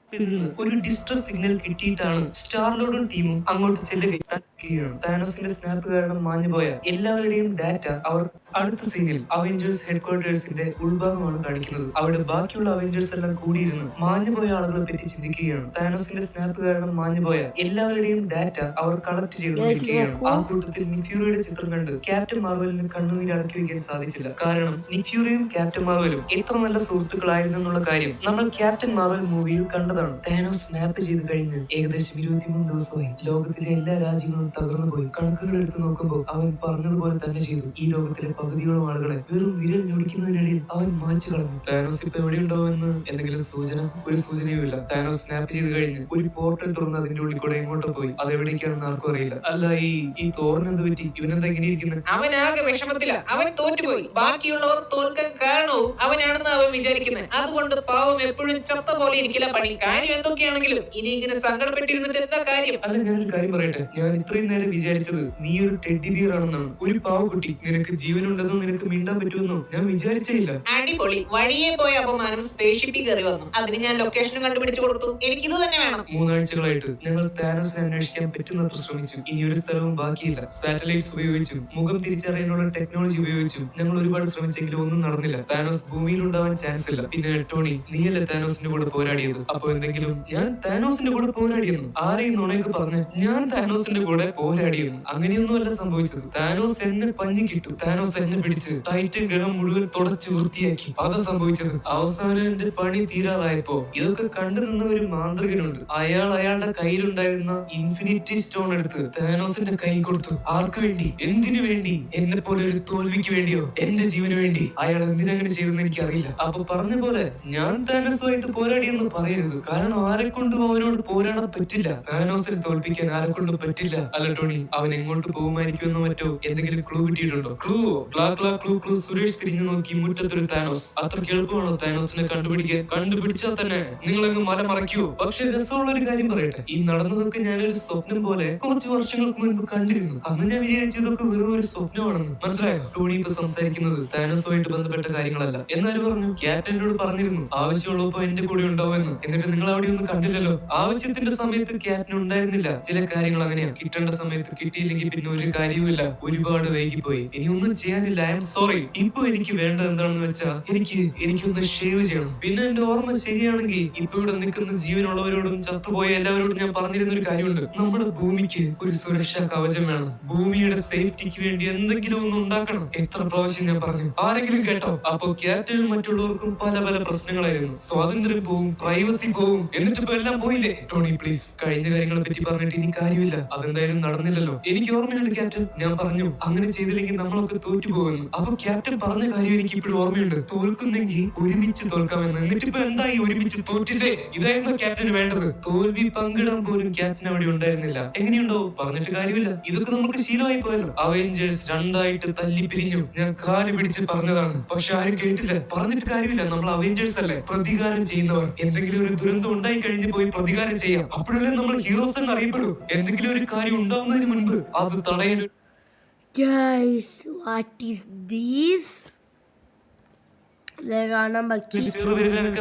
Speaker 2: ഒരു ഡിസ്ട്രസ് സിഗ്നൽ കിട്ടിയിട്ടാണ് സ്റ്റാർ ലോർഡും ടീമും അങ്ങോട്ട് ചെല്ലുകയാണ്. താനോസിന്റെ സ്നാപ്പ് കാരണം മാഞ്ഞുപോയ എല്ലാവരുടെയും ഡാറ്റ അവർ അടുത്ത സീനിൽ അവഞ്ചേഴ്സ് ഹെഡ്ക്വാർട്ടേഴ്സിന്റെ ഉൾഭാഗമാണ് കാണിക്കുന്നത്. അവിടെ ബാക്കിയുള്ള അവഞ്ചേഴ്സ് എല്ലാം കൂടിയിരുന്ന് മാഞ്ഞുപോയ ആളുകളെ പറ്റി ചിന്തിക്കുകയാണ്. താനോസിന്റെ സ്നാപ്പ് കാരണം മാഞ്ഞുപോയ എല്ലാവരുടെയും ഡാറ്റ അവർ കളക്ട് ചെയ്തുകൊണ്ടിരിക്കുകയാണ്. ആ കൂട്ടത്തിൽ നിഫ്യൂറിയുടെ ചിത്രം കണ്ട് ക്യാപ്റ്റൻ മാർവലിന് കണ്ണുനീർ അടക്കി വയ്ക്കാൻ സാധിച്ചില്ല. കാരണം നിഫ്യൂറിയും ക്യാപ്റ്റൻ മാർവലും എത്ര നല്ല സുഹൃത്തുക്കളായിരുന്നു എന്നുള്ള കാര്യം നമ്മൾ ക്യാപ്റ്റൻ മാർവൽ മൂവിയിൽ കണ്ടതാണ്. താനോസ് സ്നാപ്പ് ചെയ്ത് കഴിഞ്ഞ് ഏകദേശം 23 ദിവസമായി. ലോകത്തിലെ എല്ലാ രാജ്യങ്ങളും തകർന്നു പോയി. കണക്കുകൾ എടുത്ത് നോക്കുമ്പോൾ അവൻ പറഞ്ഞതുപോലെ തന്നെ ചെയ്തു. ഈ ലോകത്തിലെ പകുതിയോളം ആളുകളെ വെറും വിരൽ ഞൊടിക്കുന്നതിനിടയിൽ അവൻ മായ്ച്ചു കളഞ്ഞു. താനോസ് ഇപ്പൊ എവിടെയുണ്ടാവുമെന്ന് എന്തെങ്കിലും സൂചന? ഒരു സൂചനയും ഇല്ല. താനോസ് സ്നാപ്പ് ചെയ്ത് കഴിഞ്ഞ് ഒരു പോർട്ടൽ തുറന്ന് അതിന്റെ ഉള്ളിൽ കൂടെ എങ്ങോട്ടോ പോയി. അത് എവിടേക്കാണെന്ന് ആർക്കും അറിയില്ല. അല്ല, ഈ തോറിന് എന്ത് പറ്റി? ഇവനെന്താ ഇങ്ങനെ ഇരിക്കുന്നത്?
Speaker 3: അവനാകെ വിഷമത്തില്ല. അവൻ തോറ്റുപോയി. ബാക്കിയുള്ളവർ തോൽക്കാൻ കാരണവും അവനാണെന്ന് അവൻ വിചാരിക്കുന്നത്. അതുകൊണ്ട് പാവം എപ്പോഴും ചത്ത പോലെ ഇരിക്കില്ല പണി. കാര്യം എന്തൊക്കെയാണെങ്കിലും ഇനി ഇങ്ങനെ സങ്കടപ്പെട്ടിരുന്നിട്ട് എന്താ കാര്യം?
Speaker 2: അല്ല, ഞാനൊരു കാര്യം പറയട്ടെ. ഞാൻ ഇത്രയും നേരം വിചാരിച്ചത് നീ ഒരു ടെഡ്ഡി ബിയർ ആണെന്നാണ്. ഒരു പാവക്കുട്ടി. നിനക്ക് ജീവനുണ്ടെന്നോ നിനക്ക് മിണ്ടാൻ പറ്റുമെന്നോ ഞാൻ വിചാരിച്ചില്ല.
Speaker 3: അടിപൊളി. വഴിയെ പോയ അപമാനം സ്പേസ്ഷിപ്പിൽ കയറി വന്നു. അതിന് ഞാൻ ലൊക്കേഷൻ കണ്ടുപിടിച്ചു കൊടുത്തു. എനിക്കിത് തന്നെ വേണം.
Speaker 2: 3 ആഴ്ചകളായിട്ട് ഞങ്ങൾ താനോസിനെ അന്വേഷിക്കാൻ പറ്റുന്നത്ര ശ്രമിച്ചു. ഇനി ഒരു സ്ഥലവും ബാക്കിയില്ല. സാറ്റലൈറ്റ്സ് ഉപയോഗിച്ചും മുഖം തിരിച്ചറിയാനുള്ള ടെക്നോളജി ഉപയോഗിച്ചും ഞങ്ങൾ ഒരുപാട് ശ്രമിച്ചെങ്കിലും ഒന്നും നടന്നില്ല. താനോസ് ഭൂമിയിൽ ഉണ്ടാവാൻ ചാൻസ് ഇല്ല. പിന്നെ ടോണി, നീയല്ലേ താനോസിന്റെ കൂടെ പോരാടിയത്? അപ്പൊ എന്തെങ്കിലും ഞാൻ താനോസിന്റെ കൂടെ പോരാടിയെന്നു ആരെയും നുണയൊക്കെ പറഞ്ഞ് ഞാൻ താനോസിന്റെ കൂടെ പോരാടിയെന്നു അങ്ങനെയൊന്നുമല്ല സംഭവിച്ചത്. താനോസ് എന്നെ പഞ്ഞിക്കിട്ടു. താനോസ് എന്നെ പിടിച്ച് ടൈറ്റൻ ഗ്രഹം മുഴുവൻ തുടച്ചു വൃത്തിയാക്കി. അതാ സംഭവിച്ചത്. അവസാനം എന്റെ പണി തീരാറായപ്പോ ഇതൊക്കെ കണ്ടു നിന്ന ഒരു മാന്ത്രികനുണ്ട്. അയാളുടെ കയ്യിലുണ്ടായിരുന്ന ഇൻഫിനിറ്റി സ്റ്റോൺ എടുത്ത് താനോസിന്റെ കൈ കൊടുത്തു. ആർക്ക് വേണ്ടി? എന്തിനു വേണ്ടി? എന്നെ പോലെ ഒരു തോൽവിക്ക് വേണ്ടിയോ? എന്റെ ജീവന് വേണ്ടി? അയാൾ എന്തിനങ്ങനെ ചെയ്തെന്ന് എനിക്കറിയില്ല. അപ്പൊ പറഞ്ഞ പോലെ ഞാൻ താനോസുമായിട്ട് പോരാടിയെന്ന് പറയരുത്. കാരണം ആരെക്കൊണ്ടും അവനോട് പോരാടാൻ പറ്റില്ല. താനോസിനെ തോൽപ്പിക്കാൻ ആരെക്കൊണ്ടും പറ്റില്ല. അല്ല ടോണി, അവൻ എങ്ങോട്ട് പോകുമായിരിക്കുമെന്നോ മറ്റോ എന്തെങ്കിലും ക്ലൂ കിട്ടിയിട്ടുണ്ടോ? Clue clue. സുരേഷ് തിരിഞ്ഞു നോക്കി. മുറ്റത്തൊരു താനോസ്. അത്രയ്ക്ക് എളുപ്പമാണോ താനോസിനെ കണ്ടുപിടിക്കാൻ? കണ്ടുപിടിച്ചാൽ തന്നെ നിങ്ങളങ്ങ് മല മറയ്ക്കോ? പക്ഷെ രസമുള്ള ഒരു കാര്യം പറയട്ടെ, ഈ നടന്നതൊക്കെ ഞാനൊരു സ്വപ്നം പോലെ കുറച്ച് വർഷങ്ങൾക്ക് മുൻപ് കണ്ടിരുന്നു. അന്ന് ഞാൻ വിചാരിച്ചതൊക്കെ വെറും ഒരു സ്വപ്നമാണെന്ന്. മനസ്സിലായോ? ടോണി ഇപ്പൊ സംസാരിക്കുന്നത് താനോസുമായിട്ട് ബന്ധപ്പെട്ട കാര്യങ്ങളല്ല. എന്നാലും പറഞ്ഞു, ക്യാപ്റ്റനോട് പറഞ്ഞിരുന്നു ആവശ്യമുള്ളപ്പോ എന്റെ കൂടെ ഉണ്ടാവുമെന്ന്. എന്നിട്ട് നിങ്ങൾ അവിടെ ഒന്നും കണ്ടില്ലല്ലോ. ആവശ്യത്തിന്റെ സമയത്ത് ക്യാപ്റ്റൻ ഉണ്ടായിരുന്നില്ല. ചില കാര്യങ്ങൾ അങ്ങനെയാ, കിട്ടേണ്ട സമയത്ത് കിട്ടിയില്ലെങ്കിൽ പിന്നെ ഒരു കാര്യവുമില്ല. ഒരുപാട് വൈകിപ്പോയി. ഇനി ഒന്നും ചെയ്യാനില്ല. I am sorry. ഇപ്പൊ എനിക്ക് വേണ്ടത് എന്താണെന്ന് വെച്ചാൽ എനിക്കൊന്ന് ഷേവ് ചെയ്യണം. പിന്നെ എന്റെ ഓർമ്മ ശരിയാണെങ്കിൽ ഇപ്പൊ ഇവിടെ നിൽക്കുന്ന ജീവനുള്ളവരോടും ചത്തുപോയ എല്ലാവരോടും ഞാൻ പറഞ്ഞിരുന്ന ഒരു കാര്യമുണ്ട്. നമ്മുടെ ഭൂമിക്ക് ഒരു സുരക്ഷാ കവചം വേണം. ഭൂമിയുടെ സേഫ്റ്റിക്ക് വേണ്ടി എന്തെങ്കിലും ഒന്ന് ഉണ്ടാക്കണം. എത്ര പ്രാവശ്യം ഞാൻ പറഞ്ഞു, ആരെങ്കിലും കേട്ടോ? അപ്പൊ ക്യാപ്റ്റനും മറ്റുള്ളവർക്കും പല പല പ്രശ്നങ്ങളായിരുന്നു. സ്വാതന്ത്ര്യം പോവും, പ്രൈവസി പോവും. എന്നിട്ടിപ്പോ എല്ലാം പോയില്ലേ? ടോണി പ്ലീസ്, കഴിഞ്ഞ കാര്യങ്ങളെ പറ്റി പറഞ്ഞിട്ട് ഇനി കാര്യമില്ല. അതെന്തായാലും നടന്നില്ലല്ലോ. എനിക്ക് ഓർമ്മയുണ്ട് ക്യാപ്റ്റൻ, ഞാൻ പറഞ്ഞു അങ്ങനെ ചെയ്തില്ലെങ്കിൽ നമ്മളൊക്കെ തോറ്റുപോകുന്നു. അപ്പൊ ക്യാപ്റ്റൻ പറഞ്ഞ കാര്യം എനിക്ക് ഇപ്പോഴും ഓർമ്മയുണ്ട്. തോൽക്കുന്നെങ്കിൽ ഒരുമിച്ച് തോൽക്കാമെന്ന്. എന്നിട്ടിപ്പോ എന്തായി? ഒരുമിച്ച് തോറ്റില്ലേ? ഇതായിരുന്നു ക്യാപ്റ്റന് വേണ്ടത്. തോൽവി പങ്കിടാൻ പോലും ക്യാപ്റ്റൻ അവിടെ ഉണ്ടായിരുന്നില്ല. എങ്ങനെയുണ്ടോ? പറഞ്ഞിട്ട് കാര്യമില്ല. ഇതൊക്കെ നമുക്ക് ശീലമായി പോയല്ലോ. അവെഞ്ചേഴ്സ് രണ്ടായിട്ട് തല്ലി പിരിഞ്ഞു. ഞാൻ കാല് പിടിച്ച് പറഞ്ഞതാണ്, പക്ഷെ ആരും കേട്ടില്ല. പറഞ്ഞിട്ട് കാര്യമില്ല. നമ്മൾ അവെഞ്ചേഴ്സ് അല്ലേ, പ്രതികാരം ചെയ്യുന്നവർ. എന്തെങ്കിലും ഒരു ദുരന്തം ഉണ്ടായി കഴിഞ്ഞ് പോയി പ്രതികാരം ചെയ്യാം. അപ്പോഴല്ലേ നമ്മൾ ഹീറോസ് എന്ന് അറിയപ്പെടൂ. എന്തെങ്കിലും ഒരു കാര്യം ഉണ്ടാവുന്നതിന് മുൻപ് അത് തടയാൻ.
Speaker 1: Guys, what is this? കാണാൻ പറ്റി.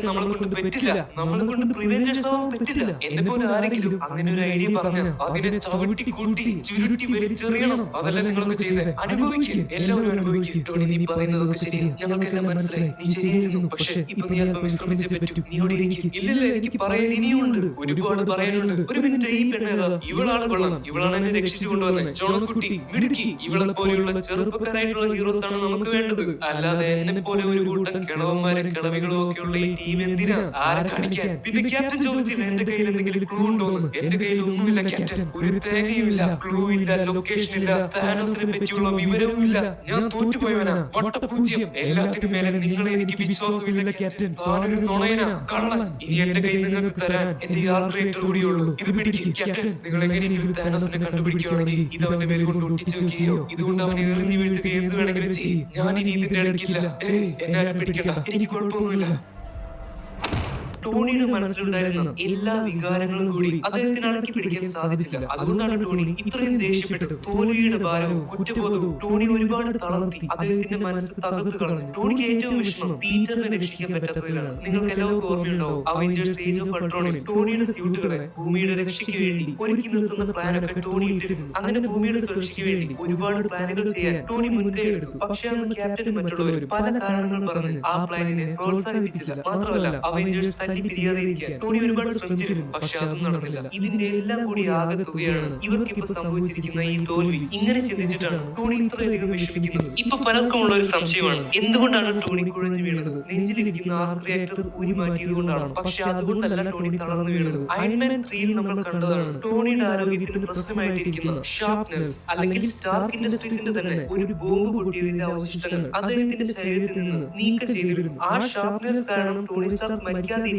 Speaker 2: നമ്മളെ കൊണ്ട് പറ്റില്ല. നമ്മളെ കൊണ്ട് പ്രിവെന്റേഴ്സ് ആവാൻ പറ്റില്ല. എന്നെ പോലെ ആരെങ്കിലും അങ്ങനെ ഒരു ഐഡിയ പറഞ്ഞ അതിനെ ചവിട്ടി കൂട്ടി ചുരുട്ടി വലിച്ചെറിയണം. അതല്ല നിങ്ങളൊക്കെ ചെയ്തേ. അനുഭവിക്കുക, എല്ലാവരും അനുഭവിക്കുക. ടോണി, നീ പറയുന്നതൊക്കെ ശരിയാ. ഞങ്ങൾക്കെല്ലാം മനസ്സിലായി. നീ ശരിയായിരുന്നു. പക്ഷെ ഇപ്പൊ നീ അല്പം വിശ്രമിച്ചേ പറ്റൂ. നീ അവിടെ എനിക്ക് ഇല്ലല്ലേ, എനിക്ക് പറയാൻ ഇനിയുണ്ട്, ഒരുപാട് പറയാനുണ്ട്. ഒരു മിനിറ്റ്, ഈ പെണ്ണേതാ? ഇവളാണ് കൊള്ളാം. ഇവളാണ് എന്നെ രക്ഷിച്ചു കൊണ്ടുവന്നത്. ചോണക്കുട്ടി മിടുക്കി. ഇവളെ പോലെയുള്ള ചെറുപ്പക്കാരായിട്ടുള്ള ഹീറോസ് ആണ് നമുക്ക് വേണ്ടത്. അല്ലാതെ എന്നെ പോലെ ഒരു കൂട്ടം കിളവന്മാരും കിളവികളും ഒക്കെ ഉള്ള ഈ ടീം എന്തിനാ? ആരെ കാണിക്കാൻ? പിന്നെ ക്യാപ്റ്റൻ ചോദിച്ചില്ല എന്റെ കയ്യിൽ എന്തെങ്കിലും ക്ലൂ ഉണ്ടോന്ന്. എന്റെ കയ്യിൽ ഒന്നുമില്ല ക്യാപ്റ്റൻ. ഒരു തേങ്ങയുമില്ല, ക്ലൂ ഇല്ല, ലൊക്കേഷൻ ഇല്ല, താനോസിനെ പറ്റിയുള്ള വിവരവും ഇല്ല. ഞാൻ തോറ്റുപോയവനാ, വട്ടപൂജ്യം. എല്ലാത്തിനും മേലെ നിങ്ങളെ എനിക്ക് വിശ്വാസമില്ല ക്യാപ്റ്റൻ. താനൊരു നുണയനാ, കള്ളൻ. ഇനി എന്റെ കയ്യിൽ നിങ്ങൾക്ക് തരാൻ എന്റെ ആർട്ടിലേറ്റർ കൂടിയുള്ളൂ. ഇത് പിടിക്കും ക്യാപ്റ്റൻ. നിങ്ങൾ എങ്ങനെയെങ്കിലും താനോസിനെ കണ്ടുപിടിക്കുകയാണെങ്കിൽ ഇത് അവന്റെ മേലെ കൊണ്ട് ഒട്ടിച്ചു വെക്കുകയോ ഇതുകൊണ്ട് അവനെ എറിഞ്ഞു വീഴ്ത്തുകയോ എന്ത് വേണമെങ്കിലും ചെയ്യും. ഞാൻ ഇനി ഇതിന്റെ അടുക്കില്ല. എന്നെ പിടിക്കണം. എനിക്ക് കുഴപ്പമൊന്നുമില്ല. ടോണിയുടെ മനസ്സിലുണ്ടായിരുന്ന എല്ലാ വികാരങ്ങളും കൂടി അദ്ദേഹത്തിന് അടക്കി പിടിക്കാൻ സാധിച്ചില്ല. അതുകൊണ്ടാണ് ടോണി ഇത്രയും ദേഷ്യപ്പെട്ടത്. തോൽവിയുടെ ഭാരവും കുറ്റബോധവും ടോണി ഒരുപാട് തളർത്തി. അദ്ദേഹത്തിന്റെ മനസ്സ് തകർത്ത് കളഞ്ഞു. ടോണിക്ക് ഏറ്റവും വിഷമം പീറ്ററിനെ രക്ഷിക്കാൻ പറ്റാത്തതിലാണ്. നിങ്ങൾക്ക് എല്ലാവർക്കും ഓർമ്മയുണ്ടാവും, അവെഞ്ചേഴ്സ് ഏജ് ഓഫ് അൾട്രോണിൽ ടോണിയുടെ സ്യൂട്ടുകളെ ഭൂമിയുടെ രക്ഷയ്ക്ക് വേണ്ടി ഒരുക്കി നിർത്തുന്ന പ്ലാനൊക്കെ ടോണി ഇട്ടിരുന്നു. അങ്ങനെ ഭൂമിയുടെ സുരക്ഷയ്ക്ക് വേണ്ടി ഒരുപാട് പ്ലാനുകൾ ചെയ്യാൻ ടോണി മുൻകൈ എടുത്തു. പക്ഷേ അന്ന് ക്യാപ്റ്റനും മറ്റുള്ളവരും പല കാരണങ്ങൾ പറഞ്ഞ് ആ പ്ലാനിനെ പ്രോത്സാഹിപ്പിച്ചില്ല. മാത്രമല്ല അവെഞ്ചേഴ്സ് പിരിയാതിരിക്കാൻ ടോണി ഒരുപാട് ശ്രമിച്ചിരുന്നു. പക്ഷെ അതും നടന്നില്ല. ഇതിന്റെ എല്ലാം കൂടി ആകെ തുകയാണ് ഇവർക്കിപ്പോ സംഭവിച്ചിരിക്കുന്ന ഈ തോൽവി. ഇങ്ങനെ ചിന്തിച്ചിട്ടാണ് ടോണി ഇത്രയധികം വിഷമിക്കുന്നത്. ഇപ്പൊ പലർക്കും ഉള്ള ഒരു സംശയമാണ്, എന്തുകൊണ്ടാണ് ടോണി കുഴഞ്ഞു വീണത്? നെഞ്ചിലിരിക്കുന്ന ആർക്ക് റിയാക്ടർ ഊരി മാറ്റിയത് കൊണ്ടാണ്. പക്ഷെ അതുകൊണ്ടല്ല ടോണി തളർന്നു വീണത്. അയൺമാൻ 3 നമ്മൾ കണ്ടതാണ് ടോണിയുടെ ആരോഗ്യത്തിന് പ്രശ്നമായിട്ടിരിക്കുന്ന ഷാർപ്നെസ്, അല്ലെങ്കിൽ സ്റ്റാർക്ക് ഇൻഡസ്ട്രീസിന്റെ തന്നെ ഒരു ബോംബ് പൊട്ടിയതിന്റെ അവശിഷ്ടങ്ങൾ അദ്ദേഹത്തിന്റെ ശരീരത്തിൽ നിന്ന് നീക്കം ചെയ്തിരുന്നു. ആ ഷാർപ്നെസ് കാരണം ടോണി സ്റ്റാർക്ക് മരിക്കാതെ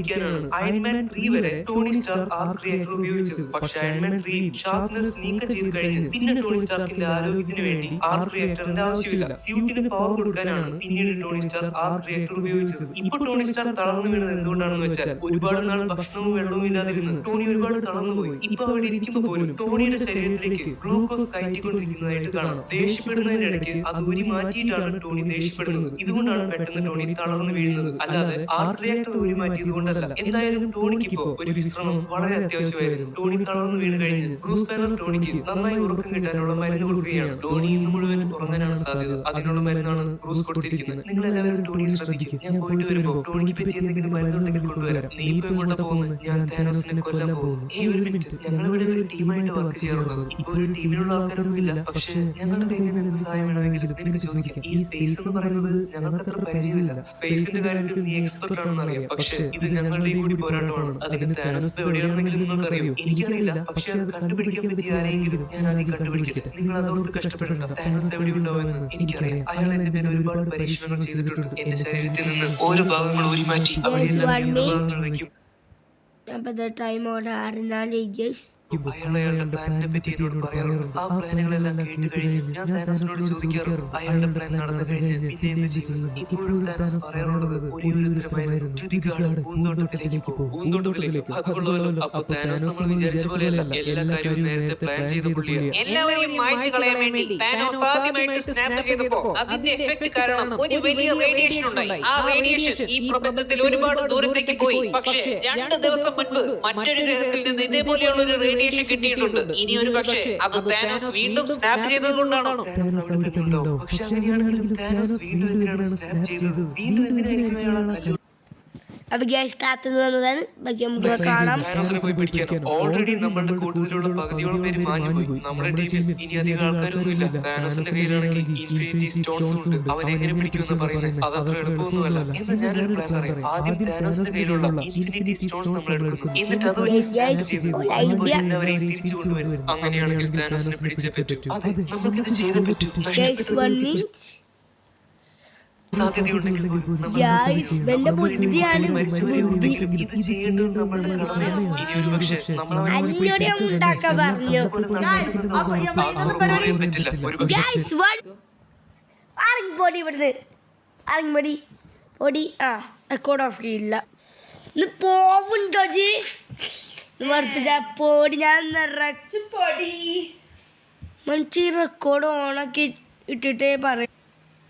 Speaker 2: അയൺമാൻ 3 വരെ ടോണി സ്റ്റാർക്ക് ആർക്ക് റിയാക്ടർ ഉപയോഗിച്ചത്. പക്ഷേ അയൺമാൻ 3 ഷാർപ്നെസ് നീക്കം ചെയ്ത് കഴിഞ്ഞ് പിന്നെ ടോണി സ്റ്റാർക്കിന്റെ ആരോഗ്യത്തിന് വേണ്ടി ആർക്ക് റിയാക്ടറിന്റെ ആവശ്യമില്ല. സ്യൂട്ടിന് പവർ കൊടുക്കാനാണ് പിന്നീട് ടോണി സ്റ്റാർക്ക് ആർക്ക് റിയാക്ടർ ഉപയോഗിച്ചത്. ഇപ്പൊ ടോണി സ്റ്റാർക്ക് തളർന്നു വീണത് എന്തുകൊണ്ടാണെന്ന് വെച്ചാൽ ഒരുപാട് നാൾ ഭക്ഷണവും വെള്ളവും ഇല്ലാതിരുന്ന് ടോണി ഒരുപാട് തളർന്നു പോയി. ഇപ്പൊ അവിടെ ഇരിക്കുമ്പോൾ പോലും ടോണിയുടെ ശരീരത്തിലേക്ക് ഗ്ലൂക്കോസ് കയറ്റിക്കൊണ്ടിരിക്കുന്നതായിട്ട് കാണാം. ദേഷ്യപ്പെടുന്നതിനിടയ്ക്ക് അത് ഊരി മാറ്റിയിട്ടാണ് ടോണി ദേഷ്യപ്പെടുന്നത്. ഇതുകൊണ്ടാണ് പെട്ടെന്ന് ടോണി തളർന്നു വീഴുന്നത്. അല്ലാതെ ആർക്ക് റിയാക്ടർ ഊരി മാറ്റിയത് കൊണ്ടല്ല. എന്തായാലും ടോണിക്ക് ഇപ്പോ ഒരു വിശ്രമം വളരെ അത്യാവശ്യമായിരുന്നു. ടോണി തളർന്നു വീണ് കഴിഞ്ഞ് ബ്രൂസ് ബാനർ ടോണിക്ക് നന്നായി ഉറക്കം കിട്ടാനുള്ള മരുന്ന് കൊടുക്കുകയാണ്. ടോണി ഇന്ന് മുഴുവൻ ഉറങ്ങാനാണ് സാധ്യത. അതിനുള്ള മരുന്നാണ് ബ്രൂസ് കൊടുത്തിരിക്കുന്നത്. നിങ്ങൾ എല്ലാവരും ടോണിയെ ശ്രദ്ധിക്കും. ഞാൻ പോയിട്ട് വരുമ്പോ ടോണിക്ക് പറ്റി എന്തെങ്കിലും മരുന്നുണ്ടെങ്കിൽ കൊണ്ടുവരാം. നീ ഇപ്പൊ എങ്ങോട്ടാ പോകുന്നത്? ഞാൻ താനോസിനെ കൊല്ലാൻ പോകുന്നു. ഒരു മിനിറ്റ്, ഞങ്ങൾ ഇവിടെ ഒരു ടീമായിട്ട് വർക്ക് ചെയ്യാറുള്ളത്. ഇപ്പൊ ഒരു ടീമിലുള്ള ആൾക്കാരൊന്നും ഇല്ല. പക്ഷെ ഞങ്ങളുടെ കയ്യിൽ നിന്ന് എന്ത് സഹായം വേണമെങ്കിലും നിനക്ക് ചോദിക്കാം. ഈ സ്പേസ് എന്ന് പറയുന്നത് ഞങ്ങൾക്ക് അത്ര പരിചയമില്ല. സ്പേസിന്റെ കാര്യത്തിൽ നീ എക്സ്പെർട്ട് ആണെന്ന് അറിയാം. പക്ഷെ ഇത് ഞങ്ങളുടെ കൂടി പോരാട്ടമാണ്. അതിന് താനോസ് എവിടെയാണെങ്കിലും നിങ്ങൾക്കറിയോ? എനിക്കറിയില്ല. പക്ഷെ അത് കണ്ടുപിടിക്കാൻ പറ്റിയ ആരെങ്കിലും ഞാൻ ആദ്യം കണ്ടുപിടിക്കട്ടെ. നിങ്ങൾ അതോർത്ത് കഷ്ടപ്പെടണ്ട. താനോസ് എവിടെ ഉണ്ടാവുമെന്ന് എനിക്കറിയാം. അയാൾ എന്റെ മേൽ ഒരുപാട് പരീക്ഷണങ്ങൾ ചെയ്തിട്ടുണ്ട്. എന്റെ ശരീരത്തിൽ നിന്ന് ഓരോ ഭാഗങ്ങൾ ഊരി മാറ്റി അവിടെയെല്ലാം ഭാഗങ്ങൾ വയ്ക്കും.
Speaker 1: അപ്പോൾ ടൈം അവിടെ 6:04 ഗൈസ്.
Speaker 2: അയാൾ അയാളുടെ പ്ലാനിനെ പറ്റി എന്നോട് പറയാറുണ്ട്. ആ പ്ലാനുകളെല്ലാം കേട്ട് കഴിഞ്ഞ് ഞാൻ താനോസിനോട് ചോദിക്കാറുണ്ട് അയാളുടെ പ്ലാൻ നടന്നു കഴിഞ്ഞ് പിന്നെ എന്ത് ചെയ്യുന്നു. ഇപ്പോഴും താനോസ് പറയാറുള്ളത് ഒരു ഉത്തരമായിരുന്നു, ചുതികാട് പൂന്തോട്ടത്തിലേക്ക് പോകും. പൂന്തോട്ടത്തിലേക്ക് അതുകൊള്ളാമല്ലോ. അപ്പൊ താനോസ് നമ്മൾ വിചാരിച്ച പോലെയല്ല, എല്ലാ കാര്യവും നേരത്തെ പ്ലാൻ ചെയ്ത പുള്ളിയാണ്.
Speaker 3: എല്ലാവരെയും മായ്ച്ചു കളയാൻ വേണ്ടി താനോസ് ആദ്യമായിട്ട് സ്നാപ്പ് ചെയ്തപ്പോ അതിന്റെ എഫക്ട് കാരണം ഒരു വലിയ റേഡിയേഷൻ ഉണ്ടായി. ആ റേഡിയേഷൻ ഈ പ്രപഞ്ചത്തിൽ ഒരുപാട് ദൂരത്തേക്ക് പോയി. പക്ഷേ 2 ദിവസം മുൻപ് മറ്റൊരു ഗ്രഹത്തിൽ നിന്ന് ഇതേപോലെയുള്ള ഒരു റേഡിയേഷൻ കിട്ടിയിട്ടുണ്ട്. ഇനി ഒരു പക്ഷേ അത് താനോസ് വീണ്ടും സ്നാപ്പ് ചെയ്തതുകൊണ്ടാണോ?
Speaker 2: താനോസ് അവിടെ തന്നെ ഉണ്ടാവും. പക്ഷെ അങ്ങനെയാണെങ്കിലും താനോസ് വീണ്ടും എന്തിനാണ് സ്നാപ്പ് ചെയ്തത്? വീണ്ടും എന്തിനായിരിക്കും അയാൾ ആ കല്ല്
Speaker 1: അപ്പോൾ ഗ്യാസ് കാത്തുനിന്ന് വന്നതാണ്. ബാക്കി നമുക്ക് കാണാം.
Speaker 2: താനോസിനെ പോയി പിടിക്കാൻ ഓൾറെഡി നമ്മളുടെ കൂട്ടത്തിലുള്ള പകുതിയോളം പേര് മാഞ്ഞുപോയി. നമ്മുടെ ടീമിൽ ഇനി അധികം ആൾക്കാരൊന്നുമില്ല. താനോസിന്റെ കയ്യിലാണെങ്കിൽ ഇൻഫിനിറ്റി സ്റ്റോൺസ് ഉണ്ട്. അവനെ എങ്ങനെ പിടിക്കുമെന്ന് പറയുന്നത് അതത്ര എളുപ്പമൊന്നുമല്ല. എന്ന് ഞാനൊരു പ്ലാൻ പറയാം. ആദ്യം താനോസിന്റെ കയ്യിലുള്ള ഇൻഫിനിറ്റി സ്റ്റോൺസ് നമ്മൾ എടുക്കുന്നു. എന്നിട്ട് അത് വെച്ച് സ്നാപ്പ് ചെയ്ത് എല്ലാവരെയും തിരിച്ചു കൊണ്ടുവരും. അങ്ങനെയാണെങ്കിൽ താനോസിനെ പിടിച്ചേ പറ്റൂ. അതെ, നമുക്കിത് ചെയ്തേ പറ്റൂ.
Speaker 1: Guys 1 minute.
Speaker 2: സാധ്യതയുണ്ടെങ്കിൽ
Speaker 1: ഗൈസ് എന്റെ ബുദ്ധിയാണ് അഞ്ഞൂടെ ഉണ്ടാക്കാൻ പറഞ്ഞു. ഗൈസ് 1 ഇറങ്ങിപ്പോടി ഇവിടുന്ന്, ഇറങ്ങിപ്പോടി പൊടി. ആ റെക്കോർഡ് ഓഫ് ചെയ്യില്ല. ഇന്ന് പോവുണ്ടോ ജി വർപ്പിച്ച പൊടി. ഞാൻ നിറച്ച് പൊടി മനസ്സി റെക്കോർഡ് ഓണാക്കി ഇട്ടിട്ടേ പറയും.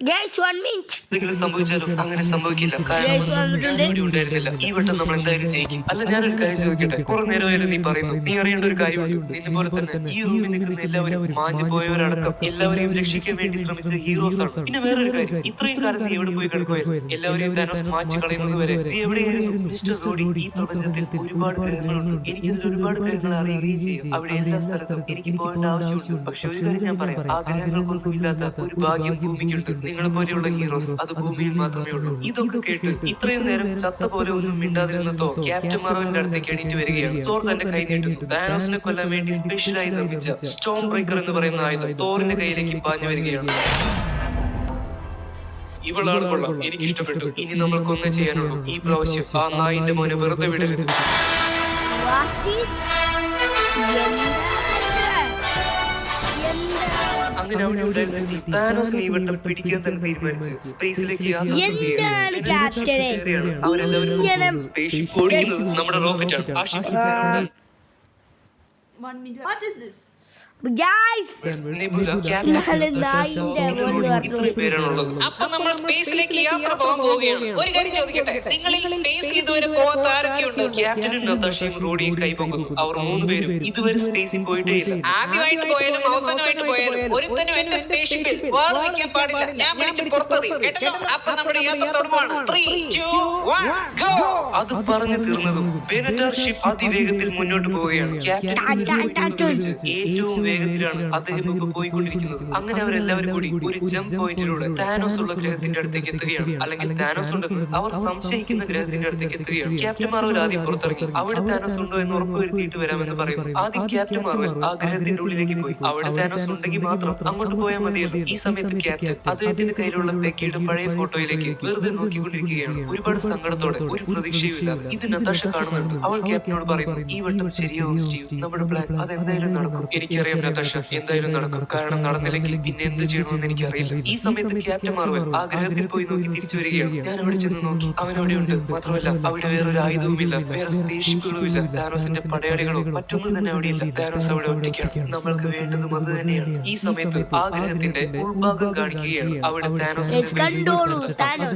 Speaker 1: Guys 1 minute.
Speaker 2: എന്തെങ്കിലും സംഭവിച്ചാലും അങ്ങനെ സംഭവിക്കില്ല. കാരണം ഞാൻ ഇവിടെ ഉണ്ടായിരുന്നില്ല. ഈ വട്ടം നമ്മൾ എന്തായാലും ജയിക്കും. അല്ല, ഞാനൊരു കാര്യം ചോദിക്കട്ടെ. കുറെ നേരമായാലും നീ പറയുന്നു. നീ അറിയേണ്ട ഒരു കാര്യമുണ്ട്. നിന്നെ പോലെ തന്നെ ഈ റൂമിൽ നിൽക്കുന്ന എല്ലാവരും മാഞ്ഞു പോയവരടക്കം എല്ലാവരെയും രക്ഷിക്കാൻ വേണ്ടി ശ്രമിച്ച ഹീറോസ് ആണ്. പിന്നെ വേറൊരു കാര്യം, ഇത്രയും കാലം നീ എവിടെ പോയി കിടക്കുമായിരുന്നു? എല്ലാവരെയും താനോസ് മാറ്റി കളയുന്നത് വരെ നീ എവിടെയായിരുന്നു? മിസ്റ്റർ റോഡി, ഈ പ്രപഞ്ചത്തിൽ ഒരുപാട് ഗ്രഹങ്ങളുണ്ട്. എനിക്കിതിൽ ഒരുപാട് ഗ്രഹങ്ങൾ അറിയുകയും ചെയ്യും. അവിടെ എല്ലാ സ്ഥലത്തും എനിക്ക് പോകേണ്ട ആവശ്യമുണ്ട്. പക്ഷെ ഒരു കാര്യം ഞാൻ പറയാം, ആ ഗ്രഹങ്ങൾക്കൊന്നും ഇല്ലാത്ത ഒരു ഭാഗ്യം ഭൂമിക്കുണ്ട്. നിങ്ങളെ പോലെയുള്ള ഹീറോസ് അത് ഭൂമിയിൽ മാത്രമേ ഉള്ളൂ. ഇതൊക്കെ കേട്ട് ഇത്രയും നേരം ചത്ത പോലെ ഒന്നും മിണ്ടാതിരുന്ന തോർ ക്യാപ്റ്റൻ മാർവലിന്റെ അടുത്തേക്ക് എണീറ്റ് വരികയാണ്. തോർ തന്റെ കൈ നീട്ടുന്നു. താനോസിനെ കൊല്ലാൻ വേണ്ടി സ്പെഷ്യലായി നിർമ്മിച്ച സ്റ്റോം ബ്രേക്കർ എന്ന് പറയുന്ന ആയുധം തോറിന്റെ കയ്യിലേക്ക് പാഞ്ഞു വരികയാണ്. ഇവളാണ് കൊള്ളാം, എനിക്ക് ഇഷ്ടപ്പെട്ടു. ഇനി നമ്മൾക്കൊന്നും ചെയ്യാനുള്ളൂ. ഈ പ്രാവശ്യം ആ നായിന്റെ മോനെ വെറുതെ വിടരുത്. അങ്ങനെ അവിടെ ഉണ്ടായിരുന്നെങ്കിൽ താനോസിനെ ഈ വട്ടം പിടിക്കാൻ തന്നെ തീരുമാനിച്ച് സ്പേസിലേക്ക് യാത്ര ചെയ്യുകയാണ്. അവരെല്ലാവരും സ്പേസ് ഓടിക്കുന്നത് നമ്മുടെ റോക്കറ്റാണ്.
Speaker 3: അപ്പൊ നമ്മൾ സ്പേസിലേക്ക് യാത്ര പോകാൻ പോവുകയാണ്. ഒരു കാര്യം ചോദിക്കട്ടെ, നിങ്ങളിൽ സ്പേസിൽ ഇതുവരെ പോകാത്ത ആരൊക്കെയുണ്ട്?
Speaker 2: ക്യാപ്റ്റനും നതാഷയും റോഡിയും കൈപ്പൊക്കുന്നു. അവർ 3 പേരും ഇതുവരെ സ്പേസിൽ പോയിട്ടേ ഇല്ല.
Speaker 3: ആദ്യമായിട്ട് പോയാലും അവസാനമായിട്ട് പോയാലും ഒരുത്തനും എന്റെ സ്പേസ്ഷിപ്പിൽ വാൾ വയ്ക്കാൻ പാടില്ല. ഞാൻ പിടിച്ച് പുറത്തെറി കേട്ടോ. അപ്പൊ നമ്മുടെ യാത്ര തുടങ്ങുവാണ്. 3, 2, 1 ഗോ.
Speaker 2: അത് പറഞ്ഞു തീർന്നതും ബെനറ്റാർ ഷിപ്പ് അതിവേഗത്തിൽ മുന്നോട്ട് പോവുകയാണ്. ക്യാപ്റ്റൻ ഏറ്റവും വേഗത്തിലാണ് അദ്ദേഹം ഇപ്പോൾ പോയിക്കൊണ്ടിരിക്കുന്നത്. അങ്ങനെ അവരെല്ലാവരും കൂടി ഒരു ജംപ് പോയിന്റിലൂടെ താനോസ് ഉള്ള ഗ്രഹത്തിന്റെ അടുത്തേക്ക് എത്തുകയാണ്. അല്ലെങ്കിൽ താനോസ് ഉണ്ടെന്ന് അവർ സംശയിക്കുന്ന ഗ്രഹത്തിന്റെ അടുത്തേക്ക് എത്തുകയാണ്. ക്യാപ്റ്റൻ മാർവൽ ആദ്യം പുറത്തിറങ്ങി അവിടെ താനോസ് ഉണ്ടോ എന്ന് ഉറപ്പുവരുത്തിയിട്ട് വരാമെന്ന് പറയുന്നു. ആദ്യം ക്യാപ്റ്റൻ മാർവൽ ആ ഗ്രഹത്തിന്റെ ഉള്ളിലേക്ക് പോയി. അവിടെ താനോസ് ഉണ്ടെങ്കിൽ മാത്രം അങ്ങോട്ട് പോയാൽ മതിയല്ലോ. ഈ സമയത്ത് ക്യാപ്റ്റൻ അദ്ദേഹത്തിന്റെ കയ്യിലുള്ള പെക്കിയുടെ പഴയ ഫോട്ടോയിലേക്ക് വെറുതെ നോക്കിക്കൊണ്ടിരിക്കുകയാണ്. ഒരുപാട് സങ്കടത്തോടെ, ഒരു പ്രതീക്ഷയുമില്ല. ഇത് നതാഷ കാണുന്നുണ്ട്. അവൾ ക്യാപ്റ്റനോട് പറയുന്നു, ഈ വട്ടം ശരിയാവും സ്റ്റീവ്, നമ്മുടെ പ്ലാൻ അതെന്തായാലും നടക്കും. എനിക്കറിയാം നതാഷ, എന്തായാലും നടക്കും. കാരണം നടന്നില്ലെങ്കിൽ പിന്നെ എന്ത് ചെയ്യണമെന്ന് എനിക്കറിയില്ല. ഈ സമയത്ത് ക്യാപ്റ്റൻ മാർവൽ ആ ഗ്രഹത്തിൽ പോയി നോക്കി തിരിച്ചു വരികയാണ്. ഞാൻ അവിടെ ചെന്ന് നോക്കി, അവൻ അവിടെ ഉണ്ട്. മാത്രമല്ല അവിടെ വേറൊരു ആയുധവുമില്ല, വേറെ സ്പേസ്ഷിപ്പുകളും ഇല്ല. താനോസിന്റെ പടയാളികളോ മറ്റൊന്നും തന്നെ അവിടെ ഇല്ല. താനോസ് അവിടെ ഒറ്റയ്ക്കാണ്. നമ്മൾക്ക് വേണ്ടതും അത് തന്നെയാണ്. ഈ സമയത്ത് ആ ഗ്രഹത്തിന്റെ ഉൾഭാഗം കാണിക്കുകയാണ്. അവിടെ താനോസിന്റെ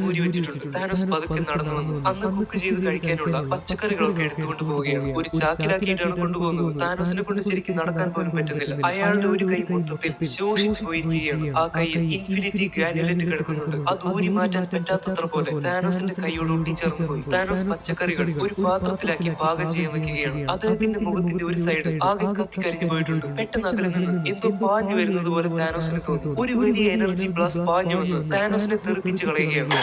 Speaker 2: ഊരി വെച്ചിട്ടുണ്ട്. താനോസ് പതുക്കെ നടന്നു വന്നു അന്ന് കുക്ക് ചെയ്ത് കഴിക്കാനുള്ള പച്ചക്കറികളൊക്കെ എടുത്തുകൊണ്ട് പോവുകയാണ്. ഒരു ചാക്കിലാക്കിയിട്ടാണ് കൊണ്ടുപോകുന്നത്. താനോസിനെ കൊണ്ട് ശരിക്കും നടക്കാൻ പോലും പറ്റുന്നില്ല. അയാളുടെ ഒരു കൈ മൊത്തത്തിൽ ശോഷിച്ചു പോയിരിക്കുകയാണ്. ആ കൈയിൽ ഇൻഫിനിറ്റി ഗ്രാനുലേറ്റ് കിടക്കുന്നുണ്ട്. അത് ഊരി മാറ്റാൻ പറ്റാത്തത്ര പോലെ താനോസിന്റെ കൈയോട് ഒട്ടിച്ചേർന്നു പോയി. താനോസ് പച്ചക്കറികൾ ഒരു പാത്രത്തിലാക്കി പാകം ചെയ്യാൻ വെക്കുകയാണ്. അദ്ദേഹത്തിന്റെ മുഖത്തിന്റെ ഒരു സൈഡ് ആകെ കത്തിക്കരിഞ്ഞു പോയിട്ടുണ്ട്. പെട്ടെന്ന് അകലെ നിന്ന് എന്തോ പാഞ്ഞു വരുന്നത് പോലെ താനോസിന് തോന്നി. ഒരു വലിയ എനർജി ബ്ലാസ്റ്റ് പാഞ്ഞു വന്ന് താനോസിനെ തെറിപ്പിച്ച് കളയുകയാണ്.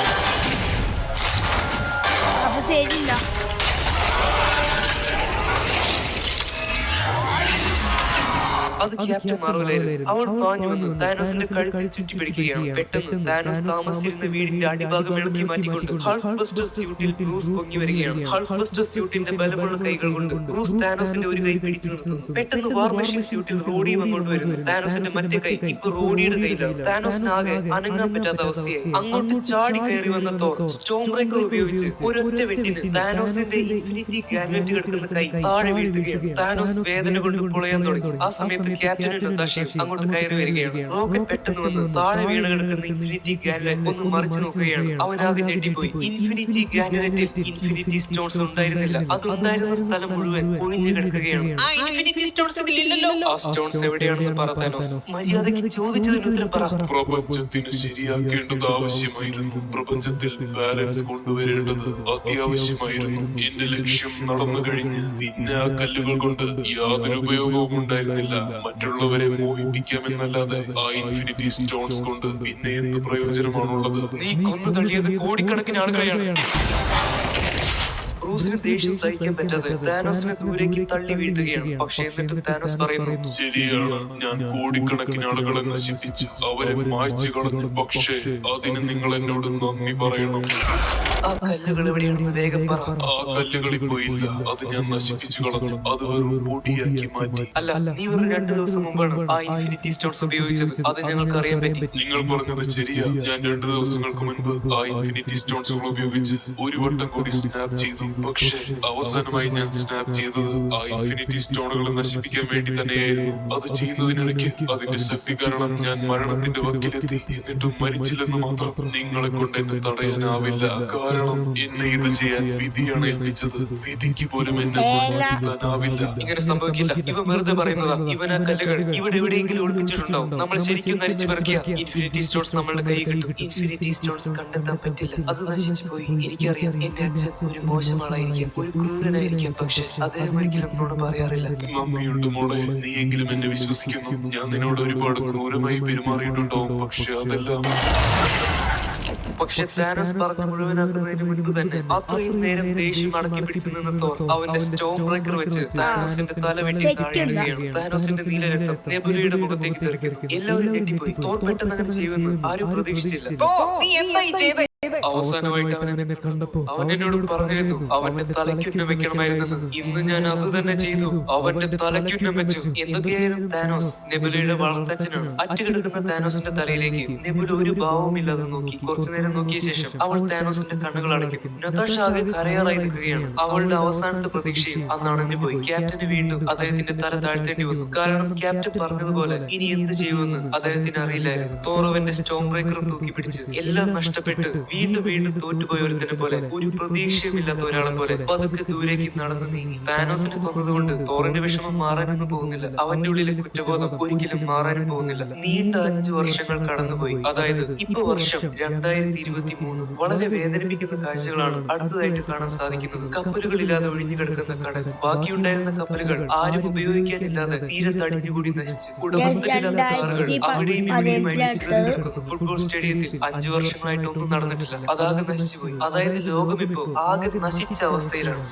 Speaker 2: അത് ക്യാപ്റ്റൻ മാർവലായിരുന്നു. അവൾ പാഞ്ഞു വന്ന് താനോസിന്റെ കഴുത്തിൽ ചുറ്റിപ്പിടിക്കുകയാണ്. പെട്ടെന്ന് താനോസ് താമസിച്ചിരുന്ന വീടിന്റെ അടിഭാഗം ഇളക്കി മാറ്റിക്കൊണ്ട് ഹൾക്ക് ബസ്റ്റർ സ്യൂട്ടിൽ ബ്രൂസ് പൊങ്ങി വരികയാണ്. ഹൾക്ക് ബസ്റ്റർ സ്യൂട്ടിന്റെ ബലമുള്ള കൈകൾ കൊണ്ട് ബ്രൂസ് താനോസിന്റെ ഒരു കൈ പിടിച്ചു നിർത്തുന്നു. പെട്ടെന്ന് വാർ മെഷീൻ സ്യൂട്ടിൽ റോഡിയും അങ്ങോട്ട് വരുന്നു. താനോസിന്റെ മറ്റേ കൈ ഇപ്പൊ റോഡിയുടെ കയ്യിലാണ്. താനോസിനാകെ അനങ്ങാൻ പറ്റാത്ത അവസ്ഥയായി. അങ്ങോട്ട് ചാടി കയറി വന്ന തോർ സ്റ്റോം ബ്രേക്കർ ഉപയോഗിച്ച് ഒരൊറ്റ വെട്ടിന് താനോസിന്റെ ഇൻഫിനിറ്റി ഗാലറ്റ് കിടക്കുന്ന കൈ താഴെ വീഴ്ത്തുകയാണ്. താനോസ് വേദന കൊണ്ട് പൊളയാൻ തുടങ്ങി. ആ സമയത്ത് ക്യാപ്റ്റനും നതാഷയും അങ്ങോട്ട് കയറി വരികയാണ്. റോക്കറ്റ് പെട്ടെന്ന് വന്ന് താഴെ വീണ് കിടക്കുന്ന ഇൻഫിനിറ്റി ഗാലറ്റ് ഒന്ന് മറിച്ചു നോക്കുകയാണ്. അവനാകെ ഞെട്ടിപ്പോയി. ഇൻഫിനിറ്റി ഗാലറ്റിൽ ഇൻഫിനിറ്റി സ്റ്റോൺസ് ഉണ്ടായിരുന്നില്ല. അതുണ്ടായിരുന്ന സ്ഥലം മുഴുവൻ ഒഴിഞ്ഞു കിടക്കുകയാണ്.
Speaker 3: ആ ഇൻഫിനിറ്റി സ്റ്റോൺസ് ഇതിലില്ലല്ലോ.
Speaker 2: ആ സ്റ്റോൺസ് എവിടെയാണെന്ന് പറ താനോസ്. മര്യാദയ്ക്ക് ചോദിച്ചതിന് ഉത്തരം പറ.
Speaker 4: പ്രപഞ്ചത്തിന് ശരിയാക്കേണ്ടത് ആവശ്യമായിരുന്നു. പ്രപഞ്ചത്തിൽ ബാലൻസ് കൊണ്ടുവരേണ്ടത് അത്യാവശ്യമായിരുന്നു. എന്റെ ലക്ഷ്യം നടന്നു കഴിഞ്ഞ് പിന്നെ ആ കല്ലുകൾ കൊണ്ട് യാതൊരു ഉപയോഗവും ഉണ്ടായിരുന്നില്ല. മറ്റുള്ളവരെ മോഹിപ്പിക്കാമെന്നല്ലാതെ ആ ഇൻഫിനിറ്റി സ്റ്റോൺസ് കൊണ്ട് പിന്നെ എന്ത് പ്രയോജനമാണുള്ളത്?
Speaker 2: നീ കൊന്നു തള്ളിയത് കോടിക്കണക്കിന് ആളുകളെയാണ്. ബ്രൂസിന് ദേഷ്യം സഹിക്കാൻ പറ്റാതെ താനോസിനെ ദൂരേക്ക് തള്ളി വീഴ്ത്തുകയാണ്. പക്ഷേ എന്നിട്ട് താനോസ് പറയുന്നു,
Speaker 4: ശരിയാണ്, ഞാൻ കോടിക്കണക്കിന് ആളുകളെ നശിപ്പിച്ചു, അവരെ മായ്ച്ചു കളഞ്ഞു. പക്ഷേ അതിന് നിങ്ങൾ എന്നോട് നന്ദി പറയണം.
Speaker 2: ആ കല്ലുകൾ എവിടെയാണെന്ന് വേഗം പറ.
Speaker 4: ആ കല്ലുകൾ ഇപ്പോ ഇല്ല. അത് ഞാൻ നശിപ്പിച്ചു കളഞ്ഞു. അത് വെറും പൊടിയാക്കി മാറ്റി.
Speaker 2: അല്ല, നീ വെറും 2 ദിവസം മുമ്പാണ് ആ ഇൻഫിനിറ്റി സ്റ്റോൺസ് ഉപയോഗിച്ചത്. അത് ഞങ്ങൾക്ക് അറിയാൻ പറ്റി.
Speaker 4: നിങ്ങൾ പറഞ്ഞത് ശരിയാ. ഞാൻ 2 ദിവസങ്ങൾക്ക് മുൻപ് ആ ഇൻഫിനിറ്റി സ്റ്റോൺസുകൾ ഉപയോഗിച്ച് ഒരു വട്ടം കൂടി സ്നാപ്പ് ചെയ്തു. പക്ഷേ അവസാനമായി ഞാൻ സ്നാപ്പ് ചെയ്തത് ആ ഇൻഫിനിറ്റി സ്റ്റോണുകളെ നശിപ്പിക്കാൻ വേണ്ടി തന്നെയായിരുന്നു. അത് ചെയ്യുന്നതിനിടയ്ക്ക് അതിന്റെ ശക്തി കാരണം ഞാൻ മരണത്തിന്റെ വക്കിലെത്തി. എന്നിട്ടും മരിച്ചില്ലെന്ന് മാത്രം. നിങ്ങളെ കൊണ്ട് എന്നെ തടയാനാവില്ല. കാരണം എന്നെ ഇത് ചെയ്യാൻ വിധിയാണ് ഏൽപ്പിച്ചത്. വിധിക്ക് പോലും എന്നെ കൊണ്ടുവരാനാവില്ല.
Speaker 2: ഇങ്ങനെ സംഭവിക്കില്ല. ഇവ വെറുതെ പറയുന്നതാ. ഇവൻ ആ കല്ലുകൾ ഇവിടെ എവിടെയെങ്കിലും ഒളിപ്പിച്ചിട്ടുണ്ടാവും. നമ്മൾ ശരിക്കും നരിച്ചു പറിക്കുക. ഇൻഫിനിറ്റി സ്റ്റോൺസ് നമ്മളുടെ കൈ കിട്ടും. ഇൻഫിനിറ്റി സ്റ്റോൺസ് കണ്ടെത്താൻ പറ്റില്ല. അത് നശിച്ചു പോയി. എനിക്കറിയാം, എന്റെ അച്ഛൻ ഒരു മോശമാളായിരിക്കും, ഒരു ക്രൂരനായിരിക്കും. പക്ഷെ അദ്ദേഹം ഒരിക്കലും എന്നോട് പറയാറില്ല.
Speaker 4: നന്ദിയുണ്ട് മോളെ, നീയെങ്കിലും എന്നെ വിശ്വസിക്കുന്നു. ഞാൻ നിന്നോട് ഒരുപാട് ക്രൂരമായി പെരുമാറിയിട്ടുണ്ടാവും.
Speaker 2: പക്ഷെ താനോസ് പറഞ്ഞ മുഴുവനാക്കുന്നതിന് മുൻപ് തന്നെ അത്രയും നേരം ദേഷ്യം അടക്കി പിടിച്ചു നിന്ന തോർ അവന്റെ സ്റ്റോം ബ്രേക്കർ വെച്ച് താനോസിന്റെ തല വെട്ടി താഴെയിടുകയാണ്. താനോസിന്റെ നീലരക്തം നെബുലയുടെ മുഖത്തേക്ക് തെറിക്കുന്നു. എല്ലാവരും ഞെട്ടിപ്പോയി. തോർ പെട്ടെന്ന് അങ്ങനെ ചെയ്യുമെന്ന് ആരും പ്രതീക്ഷിച്ചില്ല.
Speaker 3: നീ എന്തായി ചെയ്തേ?
Speaker 2: അവസാനമായിട്ട് അവൻ എന്നോട് പറഞ്ഞിരുന്നു അവന്റെ തലയ്ക്കുന്നം വെക്കണമായിരുന്നെന്ന്. ഇന്ന് ഞാൻ അത് തന്നെ ചെയ്തു. അവന്റെ തലയ്ക്കുന്നം വെച്ചു. എന്തൊക്കെയായാലും താനോസ് നെബുലയുടെ വളർത്തച്ഛനാണ്. അറ്റുകിടക്കുന്ന താനോസിന്റെ തലയിലേക്ക് നെബുല ഒരു ഭാവമില്ലാതെ നോക്കി. കുറച്ചുനേരം നോക്കിയ ശേഷം അവൾ താനോസിന്റെ കണ്ണുകൾ അടയ്ക്കുന്നു. നതാഷ ആകെ കരയാറായി നിൽക്കുകയാണ്. അവളുടെ അവസാനത്തെ പ്രതീക്ഷയും അന്നണഞ്ഞു പോയി. ക്യാപ്റ്റന് വീണ്ടും അദ്ദേഹത്തിന്റെ തല താഴ്ത്തേണ്ടി വന്നു. കാരണം ക്യാപ്റ്റൻ പറഞ്ഞതുപോലെ ഇനി എന്ത് ചെയ്യുമെന്ന് അദ്ദേഹത്തിന് അറിയില്ലായിരുന്നു. തോർ അവന്റെ സ്റ്റോം ബ്രേക്കറും തൂക്കി പിടിച്ച് എല്ലാം നഷ്ടപ്പെട്ട് വീണ്ടും വീണ്ടും തോറ്റുപോയ ഒരുത്തിനെ പോലെ, ഒരു പ്രതീക്ഷയുമില്ലാത്ത ഒരാളെ പോലെ പതുക്കെ ദൂരേക്ക് നടന്നു നീങ്ങി. താനോസിനെ കൊന്നതുകൊണ്ട് തോറിന്റെ വിഷമം മാറാനൊന്നും പോകുന്നില്ല. അവന്റെ ഉള്ളിലെ കുറ്റബോധം ഒരിക്കലും മാറാനും പോകുന്നില്ല. നീണ്ട 5 വർഷങ്ങൾ കടന്നുപോയി. അതായത് ഇപ്പൊ വർഷം 2023. വളരെ വേദനിപ്പിക്കുന്ന കാഴ്ചകളാണ് അടുത്തതായിട്ട് കാണാൻ സാധിക്കുന്നത്. കപ്പലുകളില്ലാതെ ഒഴിഞ്ഞു കിടക്കുന്ന കടൽ, ബാക്കിയുണ്ടായിരുന്ന കപ്പലുകൾ ആരും ഉപയോഗിക്കാനില്ലാതെ തീരെ തടിഞ്ഞുകൂടി നശിച്ചു. ഉടമസ്ഥരില്ലാത്ത കാറുകൾ അവിടെയും ഇവിടെയുമായി ഫുട്ബോൾ സ്റ്റേഡിയത്തിൽ 5 വർഷങ്ങളായിട്ടൊന്നും നടന്നിട്ടില്ല. അതാകെ നശിച്ചുപോയി. അതായത് ലോകമിപ്പോ ആകെ നശിച്ച അവസ്ഥയിലാണ്.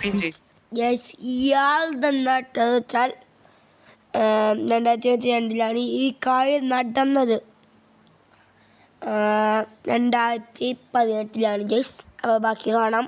Speaker 1: ഇയാൾ നട്ടത് വെച്ചാൽ 2022 ഈ കാര്യം നടന്നത്. 2018 ഗൈസ്. അപ്പോൾ ബാക്കി കാണാം.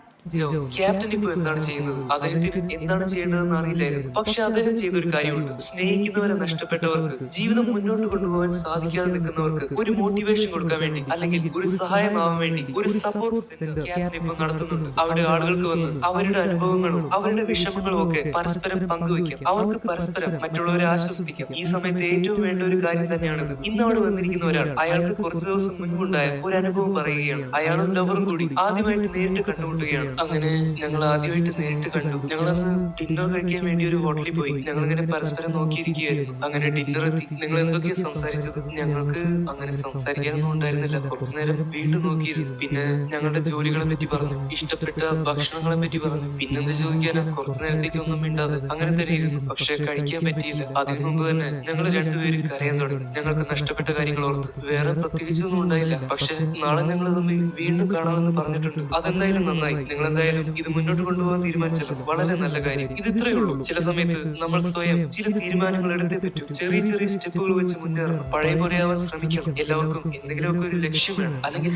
Speaker 2: ക്യാപ്റ്റൻ ഇപ്പൊ എന്താണ് ചെയ്യുന്നത്? അദ്ദേഹത്തിന് എന്താണ് ചെയ്യേണ്ടതെന്ന് അറിയില്ലായിരുന്നു. പക്ഷെ അദ്ദേഹം ചെയ്തൊരു കാര്യമുണ്ട്. സ്നേഹിക്കുന്നവരെ നഷ്ടപ്പെട്ടവർക്ക്, ജീവിതം മുന്നോട്ട് കൊണ്ടുപോകാൻ സാധിക്കാതെ നിൽക്കുന്നവർക്ക് ഒരു മോട്ടിവേഷൻ കൊടുക്കാൻ വേണ്ടി, അല്ലെങ്കിൽ ഒരു സഹായമാവാൻ വേണ്ടി ഒരു സപ്പോർട്ട് സെന്റർ ക്യാപ്റ്റൻ ഇപ്പൊ നടത്തുന്നുണ്ട്. അവിടെ ആളുകൾക്ക് വന്ന് അവരുടെ അനുഭവങ്ങളും അവരുടെ വിഷമങ്ങളും ഒക്കെ പരസ്പരം പങ്കുവയ്ക്കാം. അവർക്ക് പരസ്പരം മറ്റുള്ളവരെ ആശ്വസിപ്പിക്കാം. ഈ സമയത്ത് ഏറ്റവും വേണ്ട ഒരു കാര്യം തന്നെയാണിത്. ഇന്ന് അവിടെ വന്നിരിക്കുന്ന ഒരാൾ അയാൾക്ക് കുറച്ചു ദിവസം മുൻപുണ്ടായ ഒരു അനുഭവം പറയുകയാണ്. അയാളും ലവറും കൂടി ആദ്യമായിട്ട് നേരിട്ട് കണ്ടുമുട്ടുകയാണ്. അങ്ങനെ ഞങ്ങൾ ആദ്യമായിട്ട് നേരിട്ട് കണ്ടു. ഞങ്ങളന്ന് ഡിന്നർ കഴിക്കാൻ വേണ്ടി ഒരു ഹോട്ടലിൽ പോയി. ഞങ്ങൾ ഇങ്ങനെ പരസ്പരം നോക്കിയിരിക്കുകയായിരുന്നു. അങ്ങനെ ഡിന്നർ എത്തി. നിങ്ങൾ എന്തൊക്കെയാ സംസാരിച്ചത്? ഞങ്ങൾക്ക് അങ്ങനെ സംസാരിക്കാനൊന്നും ഉണ്ടായിരുന്നില്ല. കുറച്ചു നേരം വീണ്ടും നോക്കിയിരുന്നു. പിന്നെ ഞങ്ങളുടെ ജോലികളെ പറ്റി പറഞ്ഞു, ഇഷ്ടപ്പെട്ട ഭക്ഷണങ്ങളെ പറ്റി പറഞ്ഞു. പിന്നെന്ത് ചോദിക്കാനാ, കുറച്ചു നേരത്തേക്ക് ഒന്നും മിണ്ടാതെ അങ്ങനെ തന്നെ ഇരുന്നു. പക്ഷെ കഴിക്കാൻ പറ്റിയില്ല. അതിനു മുമ്പ് തന്നെ ഞങ്ങൾ രണ്ടുപേരും കരയാൻ തുടങ്ങി. ഞങ്ങൾക്ക് നഷ്ടപ്പെട്ട കാര്യങ്ങൾ ഓർത്ത്. വേറെ പ്രത്യേകിച്ചൊന്നും ഉണ്ടായില്ല. പക്ഷെ നാളെ ഞങ്ങൾ തമ്മിൽ വീണ്ടും കാണാമെന്ന് പറഞ്ഞിട്ടുണ്ട്. അതെന്തായാലും നന്നായി. നിങ്ങൾ എന്തായാലും ഇത് മുന്നോട്ട് കൊണ്ടുപോകാൻ തീരുമാനിച്ചല്ലോ, വളരെ നല്ല കാര്യം. ഇത് ഇത്രയേ ഉള്ളൂ. ചില സമയത്ത് നമ്മൾ സ്വയം ചില തീരുമാനങ്ങൾ എടുത്തേ പറ്റൂ. ചെറിയ ചെറിയ സ്റ്റെപ്പുകൾ വെച്ച് മുന്നേറണം. പഴയ പോലെ ആവാൻ ശ്രമിക്കണം. എല്ലാവർക്കും എന്തെങ്കിലുമൊക്കെ ഒരു ലക്ഷ്യം വേണം, അല്ലെങ്കിൽ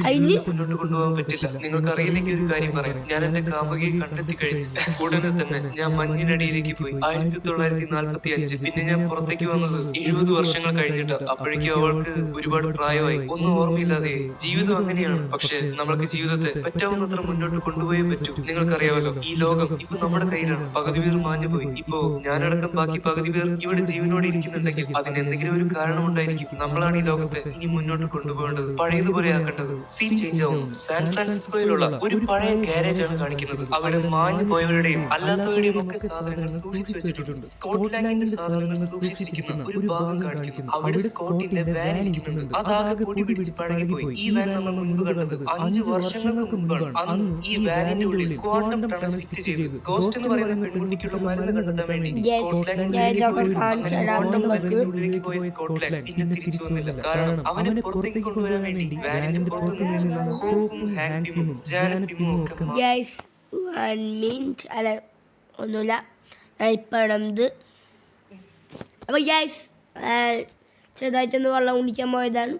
Speaker 2: മുന്നോട്ട് കൊണ്ടുപോകാൻ പറ്റില്ല. നിങ്ങൾക്ക് അറിയില്ലെങ്കിൽ ഒരു കാര്യം പറയാം. ഞാൻ എന്റെ കാമുകിയെ കണ്ടെത്തി കഴിഞ്ഞു. ഉടനെ തന്നെ ഞാൻ മഞ്ഞിനടിയിലേക്ക് പോയി. 1945. പിന്നെ ഞാൻ പുറത്തേക്ക് വന്നത് 70 വർഷങ്ങൾ കഴിഞ്ഞിട്ട്. അപ്പോഴേക്കും അവൾക്ക് ഒരുപാട് പ്രായമായി, ഒന്നും ഓർമ്മയില്ലാതെ. ജീവിതം അങ്ങനെയാണ്. പക്ഷെ നമ്മൾക്ക് ജീവിതത്തെ പറ്റാവുന്നത്ര മുന്നോട്ട് കൊണ്ടുപോയേ പറ്റൂ. നിങ്ങൾക്കറിയാമല്ലോ, ഈ ലോകം ഇപ്പൊ നമ്മുടെ കയ്യിലാണ്. പകുതി പേർ മാഞ്ഞു പോയി. ഇപ്പോ ഞാനടക്കം ബാക്കി പകുതി പേർ ഇവിടെ ജീവനോടെ ഇരിക്കുന്നുണ്ടെങ്കിൽ അതിന് എന്തെങ്കിലും ഒരു കാരണമുണ്ടായിരിക്കും. നമ്മളാണ് ഈ ലോകത്തെ ഇനി മുന്നോട്ട് കൊണ്ടുപോകേണ്ടത്, പഴയതുപോലെ ആക്കേണ്ടത്. സീൻ ചേഞ്ച് ആവുന്നു. സാൻ ഫ്രാൻസിസ്കോയിലുള്ള ഒരു പഴയ ഗാരേജ് ആണ് കാണിക്കുന്നത്. അവിടെ മാഞ്ഞു പോയവരുടെയും അല്ലാത്തവരുടെയും ഒക്കെ സാധനങ്ങൾ സൂക്ഷിച്ചു വെച്ചിട്ടുണ്ട്. സ്കോട്ട്ലാൻഡിന്റെ സാധനങ്ങൾ സൂക്ഷിച്ചിരിക്കുന്ന ഒരു ഭാഗം കാണിക്കുന്നു. അവിടെ സ്കോട്ടിന്റെ വാൻ ഇരിക്കുന്നുണ്ട്. അതാകെ പൊടി പിടിച്ച് പഴകിപ്പോയി. ഈ വാൻ നമ്മൾ മുൻപ് കണ്ടത് 5 വർഷങ്ങൾക്ക് മുൻപാണ്. അന്ന് ഈ വാനിന്റെ ഉള്ളിൽ ക്വാണ്ടം ടണൽ ഫിറ്റ് ചെയ്ത് ഗോസ്റ്റ് എന്ന് പറയുന്ന പെൺകുട്ടിക്കുള്ള മരുന്ന് കണ്ടെത്താൻ വേണ്ടി സ്കോട്ട്ലാൻഡിലേക്ക് പോയ സ്കോട്ട്ലാൻഡ് പിന്നെ തിരിച്ചു വന്നില്ല. കാരണം അവനെ പുറത്തേക്ക് കൊണ്ടുവരാൻ വേണ്ടി വാനിന്റെ പുറത്തു നിന്നുള്ള ഹോപ്പും ഹാങ്കും ജാനറ്റും ഒക്കെ
Speaker 1: അല്ല ഒന്നുമില്ല, ഞാൻ ഇപ്പോഴത്. അപ്പോൾ ഗ്യാസ് ചെറുതായിട്ടൊന്ന് വെള്ളം കുടിക്കാൻ പോയതാണ്.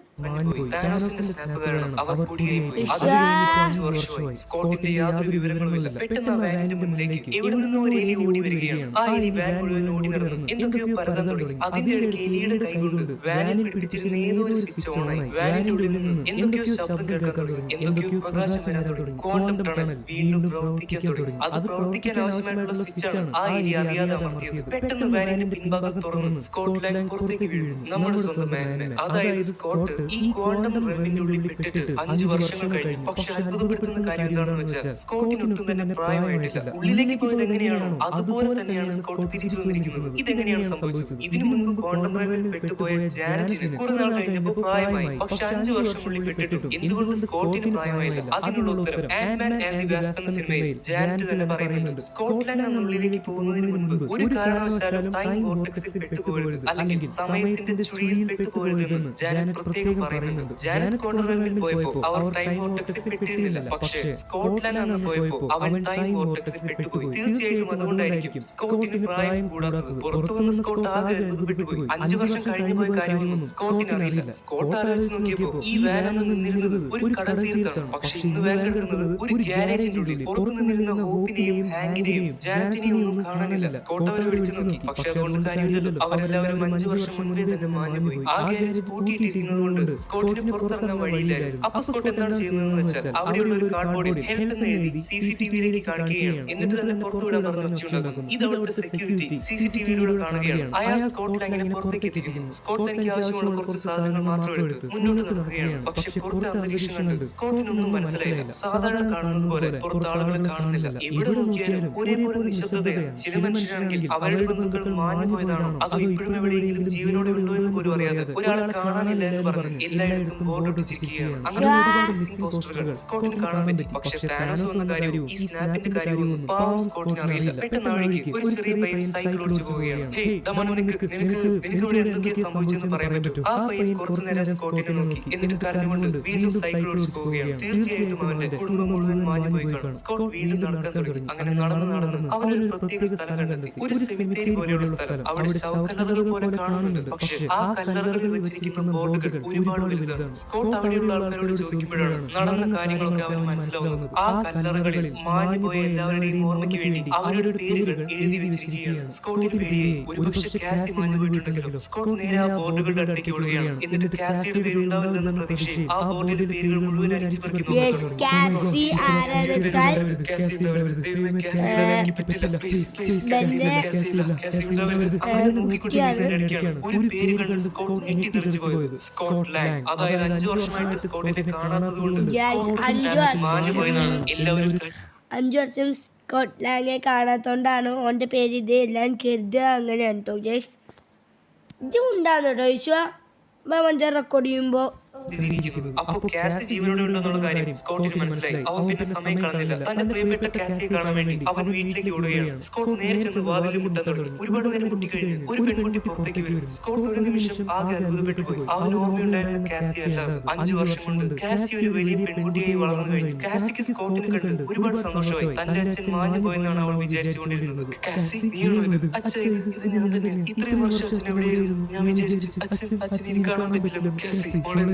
Speaker 2: സ്കോട്ടിന്റെ യാതൊരു വിവരങ്ങളുമില്ല. പെട്ടെന്ന് ആ വാനിന്റെ മുന്നിലേക്ക് എവിടെ നിന്നും ഒരു എലി ഓടി വരികയാണ്. ആ എലി വാൻ മുഴുവൻ ഓടി നടന്നു എന്തൊക്കെയോ പരതാൻ തുടങ്ങി. അതിന്റെ ഇടയ്ക്ക് എലിയുടെ കൈകൊണ്ട് വാനിൽ പിടിച്ചിരുന്ന ഏതോ ഒരു സ്വിച്ച് ഓണായി. വാനിന്റെ ഉള്ളിൽ നിന്ന് എന്തൊക്കെയോ ശബ്ദം കേൾക്കാൻ തുടങ്ങി. എന്തൊക്കെയോ പ്രകാശം വരാൻ തുടങ്ങി. ക്വാണ്ടം ടണൽ വീണ്ടും പ്രവർത്തിക്കാൻ തുടങ്ങി. അത് പ്രവർത്തിക്കാൻ ആവശ്യമായിട്ടുള്ള സ്വിച്ചാണ് ആ എലി അറിയാതെ അമർത്തിയത്. പെട്ടെന്ന് വാനിന്റെ പിൻഭാഗം തുറന്ന് സ്കോട്ട്ലാൻഡ് പുറത്തേക്ക് വീഴുന്നു. നമ്മുടെ സ്വന്തം മാൻ, അതായത് സ്കോട്ട്, ഈ ക്വാണ്ടം റെവിന്റെ ഉള്ളിൽ പെട്ടിട്ട് 5 വർഷങ്ങൾ കഴിഞ്ഞു. പക്ഷെ അത്ഭുതപ്പെടുന്ന കാര്യം എന്താണെന്ന് വെച്ചാൽ സ്കോട്ടിനൊട്ടും തന്നെ പ്രായമായിട്ടില്ല. ഉള്ളിലേക്ക് പോയത് എങ്ങനെയാണോ അതുപോലെ തന്നെയാണ് സ്കോട്ട് തിരിച്ചു വന്നിരിക്കുന്നത്. ഇതെങ്ങനെയാണ് സംഭവിച്ചത്? ഇതിനു മുൻപ് ക്വാണ്ടം റെവിൽ പെട്ടുപോയ ജാനറ്റിന് കുറെ നാൾ കഴിഞ്ഞപ്പോൾ പ്രായമായി. പക്ഷെ 5 വർഷമുള്ളിൽ പെട്ടിട്ടും എന്തുകൊണ്ട് സ്കോട്ടിന് പ്രായമായില്ല? അതിനുള്ള ഉത്തരം ആൻഡ്മാൻ ആൻഡ് ദി വാസ്പ് എന്ന സിനിമയിൽ ജാനറ്റ് തന്നെ പറയുന്നുണ്ട്. സ്കോട്ട്ലാൻഡ് എന്ന ഉള്ളിലേക്ക് പോകുന്നതിന് മുൻപ് ഒരു കാരണവശാലും ടൈം വോർട്ടെക്സിൽ പെട്ടുപോകരുത്, അല്ലെങ്കിൽ സമയത്തിന്റെ ചുഴിയിൽ പെട്ടുപോകരുതെന്ന് ജാനറ്റ് പ്രത്യേകം പറയുന്നുണ്ട്. ജാനറ്റ് ക്വാണ്ടം പോയപ്പോൾ അവർ ടൈം വോർട്ടെക്സിൽ പെട്ടിരുന്നില്ല. പക്ഷേ സ്കോട്ട്ലാൻഡ് എന്ന് പോയപ്പോൾ അവൻ ടൈം വോർട്ടെക്സിൽ പെട്ടുപോയി. തീർച്ചയായും അതുകൊണ്ടായിരിക്കും സ്കോട്ടിന് പ്രായം കൂടാത്തത്. പുറത്തുനിന്ന് സ്കോട്ട് ആകെ അത്ഭുതപ്പെട്ടുപോയി. 5 വർഷം കഴിഞ്ഞു പോയ കാര്യമൊന്നും സ്കോട്ടിന് അറിയില്ല. സ്കോട്ട് ആലോചിച്ച് നോക്കിയപ്പോൾ ഈ വാൻ നിന്നിരുന്നത് ഒരു കടൽ തീർത്താണ്. പക്ഷെ ഇന്ന് വാൻ കിടക്കുന്നത് ഒരു ഗ്യാരേജിന്റെ ഉള്ളിൽ. പുറത്തു നിന്നിരുന്ന ഹോപ്പിനെയും ഹാങ്കിനെയും ജാനറ്റിനെയും ഒന്നും കാണാനില്ല. സ്കോട്ട് അവരെ വിളിച്ചു നോക്കി. പക്ഷെ അതുകൊണ്ട് കാര്യമില്ലല്ലോ, അവരെല്ലാവരും 5 വർഷം മുന്നേ തന്നെ മാഞ്ഞുപോയി. ആ ഗ്യാരേജ് പൂട്ടിയിട്ടിരിക്കുന്നതുകൊണ്ട് സ്കോട്ടിന് പുറത്തിറങ്ങാൻ വഴിയില്ലായിരുന്നു. അപ്പൊ സ്കോട്ട് എന്താണ് ചെയ്യുന്നതെന്ന് വെച്ചാൽ അവിടെയുള്ള ഒരു കാർഡ്ബോർഡിൽ ഹെൽപ്പ് എന്ന് എഴുതി CCTV-യിലേക്ക് കാണിക്കുകയാണ്. എന്നിട്ട് തന്നെ പുറത്തുവിടാൻ പറഞ്ഞ് വെച്ചുണ്ടാക്കുന്നു. ഇത് അവിടുത്തെ സെക്യൂരിറ്റി CCTV-യിലൂടെ കാണുകയാണ്. അയാൾ സ്കോട്ട്ലാൻഡിനെ പുറത്തേക്ക് എത്തിക്കുന്നു. സ്കോട്ട് തനിക്ക് ആവശ്യമുള്ള കുറച്ച് സാധനങ്ങൾ മാത്രം എടുത്ത് മുന്നോട്ട് നടക്കുകയാണ്. പക്ഷെ പുറത്തെ അന്തരീക്ഷം കണ്ട് സ്കോട്ടിനൊന്നും മനസ്സിലായില്ല. സാധാരണ കാണുന്ന പോലെ പുറത്ത് ആളുകളെ കാണുന്നില്ല. എവിടെ നോക്കിയാലും ഒരേപോലെ നിശബ്ദതയാണ്. ചില മനുഷ്യരാണെങ്കിൽ അവരുടെ ബന്ധുക്കൾ മാഞ്ഞു പോയതാണോ അതോ ഇപ്പോഴും എവിടെയെങ്കിലും ജീവനോടെ ഉണ്ടോ എന്ന് പോലും അറിയാതെ ഒരാളെ കാണാനില്ല എന്ന് പറഞ്ഞ് എല്ലായിടത്തും ബോർഡ് ഒട്ടിച്ചിരിക്കുകയാണ്. അങ്ങനെ ഒരുപാട് മിസ്സിംഗ് പോസ്റ്ററുകൾ സ്കോട്ടിന് കാണാൻ പറ്റി. പക്ഷെ താനോസ് എന്ന കാര്യവും ഈ സ്നാപ്പിന്റെ കാര്യവും ഒന്നും പാവം സ്കോട്ടിന് അറിയില്ല. പെട്ടെന്ന് ആണെങ്കിൽ ഒരു ചെറിയ പയ്യൻ സൈക്കിൾ ഓടിച്ചു പോവുകയാണ്. നിനക്ക് ഇവിടെ എന്തൊക്കെയാ സംഭവിച്ചെന്ന് പറയാൻ പറ്റും? ആ പയ്യൻ കുറച്ചു നേരം സ്കോട്ടിനെ നോക്കി. എന്നിട്ട് കരഞ്ഞുകൊണ്ട് വീണ്ടും സൈക്കിൾ ഓടിച്ചു പോവുകയാണ്. തീർച്ചയായിട്ടും അവന്റെ കുടുംബം മുഴുവൻ മാഞ്ഞു പോയി കാണും. സ്കോട്ട് വീണ്ടും നടക്കാൻ തുടങ്ങി. അങ്ങനെ നടന്ന് അവനൊരു പ്രത്യേക സ്ഥലം കണ്ടെത്തി. ഒരു സെമിത്തേരി പോലെയുള്ള സ്ഥലം. അവിടെ ശവക്കല്ലറുകൾ പോലെ കാണുന്നുണ്ട്. പക്ഷെ ആ കല്ലറകളിൽ വെച്ചിരിക്കുന്ന ബോർഡുകൾ ഒരുപാട് വലുതാണ്. സ്കോട്ട് അവിടെയുള്ള ആൾക്കാരോട് ചോദിക്കുമ്പോഴാണ് നടന്ന കാര്യങ്ങളൊക്കെ അവന് മനസ്സിലാവുന്നത്. ആ കല്ലറകളിൽ മാഞ്ഞുപോയ എല്ലാവരുടെയും ഓർമ്മയ്ക്ക് വേണ്ടി അവരുടെ പേരുകൾ എഴുതി വെച്ചിരിക്കുകയാണ്. സ്കോട്ടിന് പേടിയായി. ഒരുപക്ഷെ കാസി മാഞ്ഞു പോയിട്ടുണ്ടെങ്കിലും സ്കോട്ട് നേരെ ആ ബോർഡുകളുടെ അടുത്തേക്ക് ഓടുകയാണ്. എന്നിട്ട് കാസിയുടെ പേര് ഉണ്ടാവില്ലെന്ന പ്രതീക്ഷയിൽ ആ ബോർഡിലെ പേരുകൾ മുഴുവൻ അടിച്ചു പറിക്കുന്നു. ഒരു പേര് കണ്ട് സ്കോട്ട് ഞെട്ടിത്തെറിച്ചു പോയത് സ്കോട്ട്ലാൻഡ്. അതായത് 5 വർഷമായിട്ട് സ്കോട്ടിനെ കാണാത്തതുകൊണ്ട് മാഞ്ഞു പോയെന്നാണ് എല്ലാവരും.
Speaker 1: 5 വർഷം സ്കോട്ട്ലാൻഡിനെ കാണാത്തോണ്ടാണ് ഓൻ്റെ പേര് ഇത് എല്ലാം കരുതുക. അങ്ങനെയാണ് കേട്ടോ ഗൈസ്. ഇത് ഉണ്ടാകുന്നു കേട്ടോ ചോദിച്ചാൽ മഞ്ച റെക്കോർഡ് ചെയ്യുമ്പോൾ
Speaker 2: തിരിയിരിക്കുന്നത്. അപ്പോൾ കാസി ജീവനോടെ ഉണ്ടെന്നുള്ള കാര്യം സ്കോട്ടിന് മനസ്സിലായി. അവൻ പിന്നെ സമയം കളഞ്ഞില്ല. തന്റെ പ്രിയപ്പെട്ട കാസിയെ കാണാൻ വേണ്ടി അവൻ വീട്ടിലേക്ക് ഓടുകയാണ്. സ്കോട്ട് നേരെ ചെന്ന് വാതിലിൽ മുട്ടാൻ തുടങ്ങി. ഒരുപാട് നേരം മുട്ടിക്കഴിഞ്ഞു ഒരു പെൺകുട്ടി പുറത്തേക്ക് വരുന്നു. സ്കോട്ട് ഒരു നിമിഷം ആകെ അത്ഭുതപ്പെട്ടു പോയി. അവൻ ഓർമ്മയുണ്ടായിരുന്ന കാസി അല്ലാതെ 5 വർഷം കൊണ്ട് കാസി ഒരു വലിയ പെൺകുട്ടിയായി വളർന്നു കഴിഞ്ഞു. കാസിക്ക് സ്കോട്ടിനെ കണ്ട് ഒരുപാട് സന്തോഷമായി. തന്റെ അച്ഛൻ മാഞ്ഞു പോയെന്നാണ് അവൾ വിചാരിച്ചുകൊണ്ടിരുന്നത്. കാസി നീയാണോ ഇത്? അച്ഛൻ ഇത് ഞാൻ തന്നെ. ഇത്രയും വർഷം അച്ഛൻ എവിടെയായിരുന്നു? ഞാൻ വിചാരിച്ചു അച്ഛൻ എനിക്ക് കാണാൻ പറ്റില്ല. കാസി